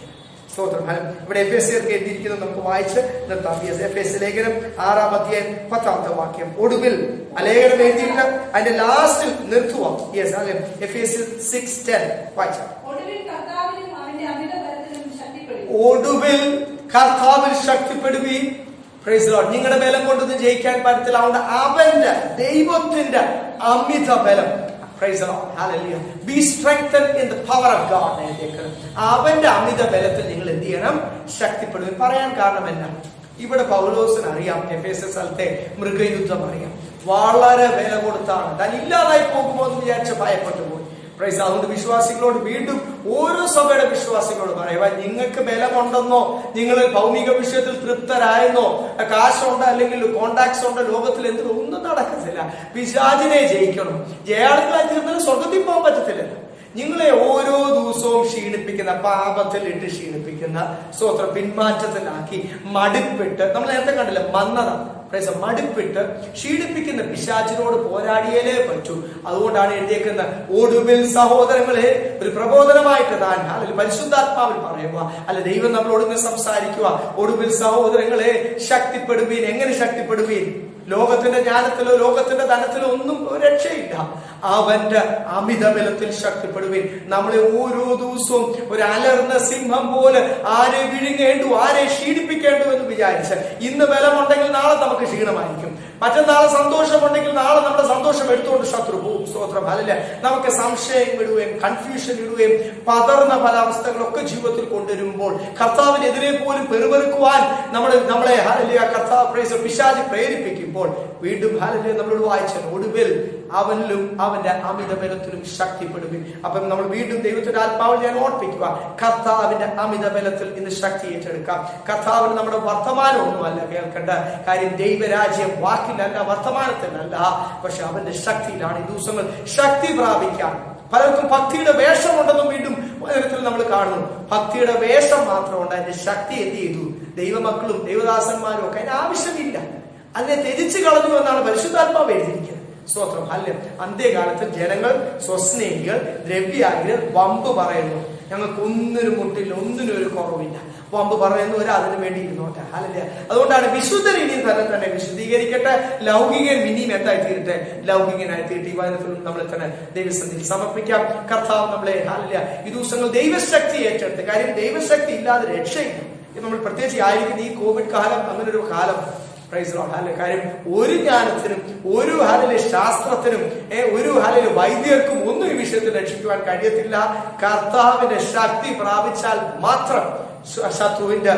സ്തോത്രം. ഇവിടെ എഫേസ്യർക്ക് എഴുതിയിരിക്കുന്നത് നമുക്ക് വായിച്ച് നിർത്താം. എഫേസ്യ ലേഖനം 6-ാം അധ്യായം 10-ാമത്തെ വാക്യം. ഒടുവിൽ ലേഖനം എഴുതിയില്ല, അതിന്റെ ലാസ്റ്റിൽ നിർത്തുക. എഫേസ്യ 6:10 വായിച്ചാൽ. ഒടുവിൽ കർത്താവിൽ ശക്തിപ്പെടുവീൻ. Price the Lord. നിങ്ങളുടെ ബലം കൊണ്ടൊന്നും ജയിക്കാൻ പറ്റത്തില്ല. അതുകൊണ്ട് അവന്റെ ദൈവത്തിന്റെ അമിത ബലം. Praise the Lord. Hallelujah. Be strengthened in the power of God. അവന്റെ അമിത ബലത്തിൽ നിങ്ങൾ എന്ത് ചെയ്യണം? ശക്തിപ്പെടുവീൻ. പറയാൻ കാരണം എന്നാ? ഇവിടെ പൗലോസിന് അറിയാം എഫേസ്യ സ്ഥലത്തെ മൃഗയുദ്ധം അറിയാം. വളരെ വില കൊടുത്താണ് താൻ ഇല്ലാതായി പോകുമോ എന്ന് വിചാരിച്ച് ഭയപ്പെട്ടു പോയി. പ്രൈസ്. അതുകൊണ്ട് വിശ്വാസികളോട് വീണ്ടും ഓരോ സഭയുടെ വിശ്വാസികളോട് പറയുക, നിങ്ങൾക്ക് ബലമുണ്ടെന്നോ, നിങ്ങൾ ഭൗമിക വിഷയത്തിൽ തൃപ്തരായെന്നോ, കാശുണ്ടോ അല്ലെങ്കിൽ കോണ്ടാക്ട്സ് ഉണ്ടോ, ലോകത്തിൽ എന്തിനും ഒന്നും നടക്കത്തില്ല. പിശാചിനെ ജയിക്കണം. ജയാളികളായി തീർന്നാലും സ്വർഗത്തിൽ പോകാൻ പറ്റത്തില്ലല്ലോ. നിങ്ങളെ ഓരോ ദിവസവും ക്ഷീണിപ്പിക്കുന്ന, പാപത്തിൽ ഇട്ട് ക്ഷീണിപ്പിക്കുന്ന, സ്വത്ര പിന്മാറ്റത്തിലാക്കി മടുപ്പിട്ട്, നമ്മൾ നേരത്തെ കണ്ടില്ല മന്നത, മടുപ്പിട്ട് ക്ഷീണിപ്പിക്കുന്ന പിശാചിനോട് പോരാടിയേ പറ്റൂ. അതുകൊണ്ടാണ് എഴുതിയേക്കുന്നത്, ഒടുവിൽ സഹോദരങ്ങളെ, ഒരു പ്രബോധനമായിട്ട് താൻ പരിശുദ്ധാത്മാവിൽ പറയുക, അല്ല ദൈവം നമ്മളോട് സംസാരിക്കുക. ഒടുവിൽ സഹോദരങ്ങളെ ശക്തിപ്പെടുവീൻ. എങ്ങനെ ശക്തിപ്പെടുവീൻ? ലോകത്തിന്റെ ജ്ഞാനത്തിലോ ലോകത്തിന്റെ ധനത്തിലോ ഒന്നും രക്ഷയില്ല. അവന്റെ അമിത ബലത്തിൽ ശക്തിപ്പെടുവീൻ. നമ്മളെ ഓരോ ദിവസവും ഒരു അലർന്ന സിംഹം പോലെ ആരെ വിഴുങ്ങേണ്ടു, ആരെ ക്ഷീണിപ്പിക്കേണ്ടു എന്ന് വിചാരിച്ച് ഇന്ന് ബലമുണ്ടെങ്കിൽ നാളെ നമുക്ക് ക്ഷീണമായിരിക്കും. മറ്റന്നാളെ സന്തോഷമുണ്ടെങ്കിൽ നാളെ നമ്മുടെ സന്തോഷം എടുത്തുകൊണ്ട് ശത്രു പോകും. സ്തോത്രം. അല്ലല്ലേ? നമുക്ക് സംശയം ഇടുകയും കൺഫ്യൂഷൻ ഇടുകയും പതർന്ന പല അവസ്ഥകളൊക്കെ ജീവിതത്തിൽ കൊണ്ടുവരുമ്പോൾ കർത്താവിനെതിരെ പോലും പെറുപെറുക്കുവാൻ നമ്മളെ കർത്താവ് പിശാച് പ്രേരിപ്പിക്കുമ്പോൾ വീണ്ടും നമ്മളോട് വായിച്ചാൽ ഒടുവിൽ അവനിലും അവന്റെ അമിത ബലത്തിലും ശക്തിപ്പെടുവീൻ. അപ്പം നമ്മൾ വീണ്ടും ദൈവത്തിന്റെ ആത്മാവിൽ ഞാൻ ഓർപ്പിക്കുക, കർത്താവിന്റെ അമിത ബലത്തിൽ ഇന്ന് ശക്തി ഏറ്റെടുക്കാം. കർത്താവിന് നമ്മുടെ വർത്തമാനമൊന്നുമല്ല കേൾക്കേണ്ട കാര്യം. ദൈവരാജ്യം വാക്കിലല്ല, വർത്തമാനത്തിലല്ല, പക്ഷെ അവന്റെ ശക്തിയിലാണ്. ഈ ദിവസങ്ങൾ ശക്തി പ്രാപിക്കാൻ പലർക്കും ഭക്തിയുടെ വേഷമുണ്ടെന്നും വീണ്ടും വചനത്തിൽ നമ്മൾ കാണുന്നു. ഭക്തിയുടെ വേഷം മാത്രമുണ്ട്, അതിന്റെ ശക്തി എന്ത് ചെയ്തു? ദൈവമക്കളും ദൈവദാസന്മാരും ഒക്കെ അതിന് ആവശ്യമില്ല, അതിനെ ത്യജിച്ചു കളഞ്ഞു എന്നാണ് പരിശുദ്ധാത്മാവ് എഴുതിയിരിക്കുന്നത്. സ്തോത്രം. അല്ല, അന്ത്യകാലത്ത് ജനങ്ങൾ സ്വസ്നേഹികൾ, ദ്രവ്യാഹികൾ, വമ്പ് പറയുന്നു. ഞങ്ങൾക്ക് ഒന്നിനും മുട്ടില്ല, ഒന്നിനും ഒരു കുറവില്ല. വമ്പ് പറയുന്നവര് അതിനു വേണ്ടി ഇരുന്നോട്ടെ. അല്ല, അതുകൊണ്ടാണ് വിശുദ്ധർ ഇനിയും തന്നെ വിശുദ്ധീകരിക്കട്ടെ. ലൗകികൻ ഇനിയും എന്തായി തീരട്ടെ? ലൗകികനായി തീരട്ടെ. ഈ വചനത്തിലും നമ്മളെ തന്നെ ദൈവസന്നിധിയിൽ സമർപ്പിക്കാം. കർത്താവ് നമ്മളെ ഈ ദിവസങ്ങൾ ദൈവശക്തി ഏറ്റെടുത്ത്. കാര്യം ദൈവശക്തി ഇല്ലാതെ രക്ഷയില്ല. നമ്മൾ പ്രത്യേകിച്ച് ആയിരിക്കുന്ന ഈ കോവിഡ് കാലം അങ്ങനെ ഒരു കാലം. കാര്യം ഒരു ജ്ഞാനത്തിനും ഒരു ശാസ്ത്രത്തിനും ഒരു വൈദ്യർക്കും ഒന്നും ഈ വിഷയത്തിൽ രക്ഷിക്കുവാൻ കഴിയത്തില്ല. കർത്താവിന്റെ ശക്തി പ്രാപിച്ചാൽ മാത്രം ശത്രുവിന്റെ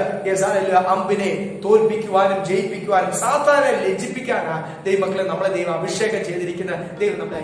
അമ്പിനെ തോൽപ്പിക്കുവാനും ജയിപ്പിക്കുവാനും സാധാരണ ലജ്ജിപ്പിക്കാനാണ് ദൈവമക്കളെ നമ്മളെ ദൈവം അഭിഷേകം ചെയ്തിരിക്കുന്ന ദൈവം നമ്മളെ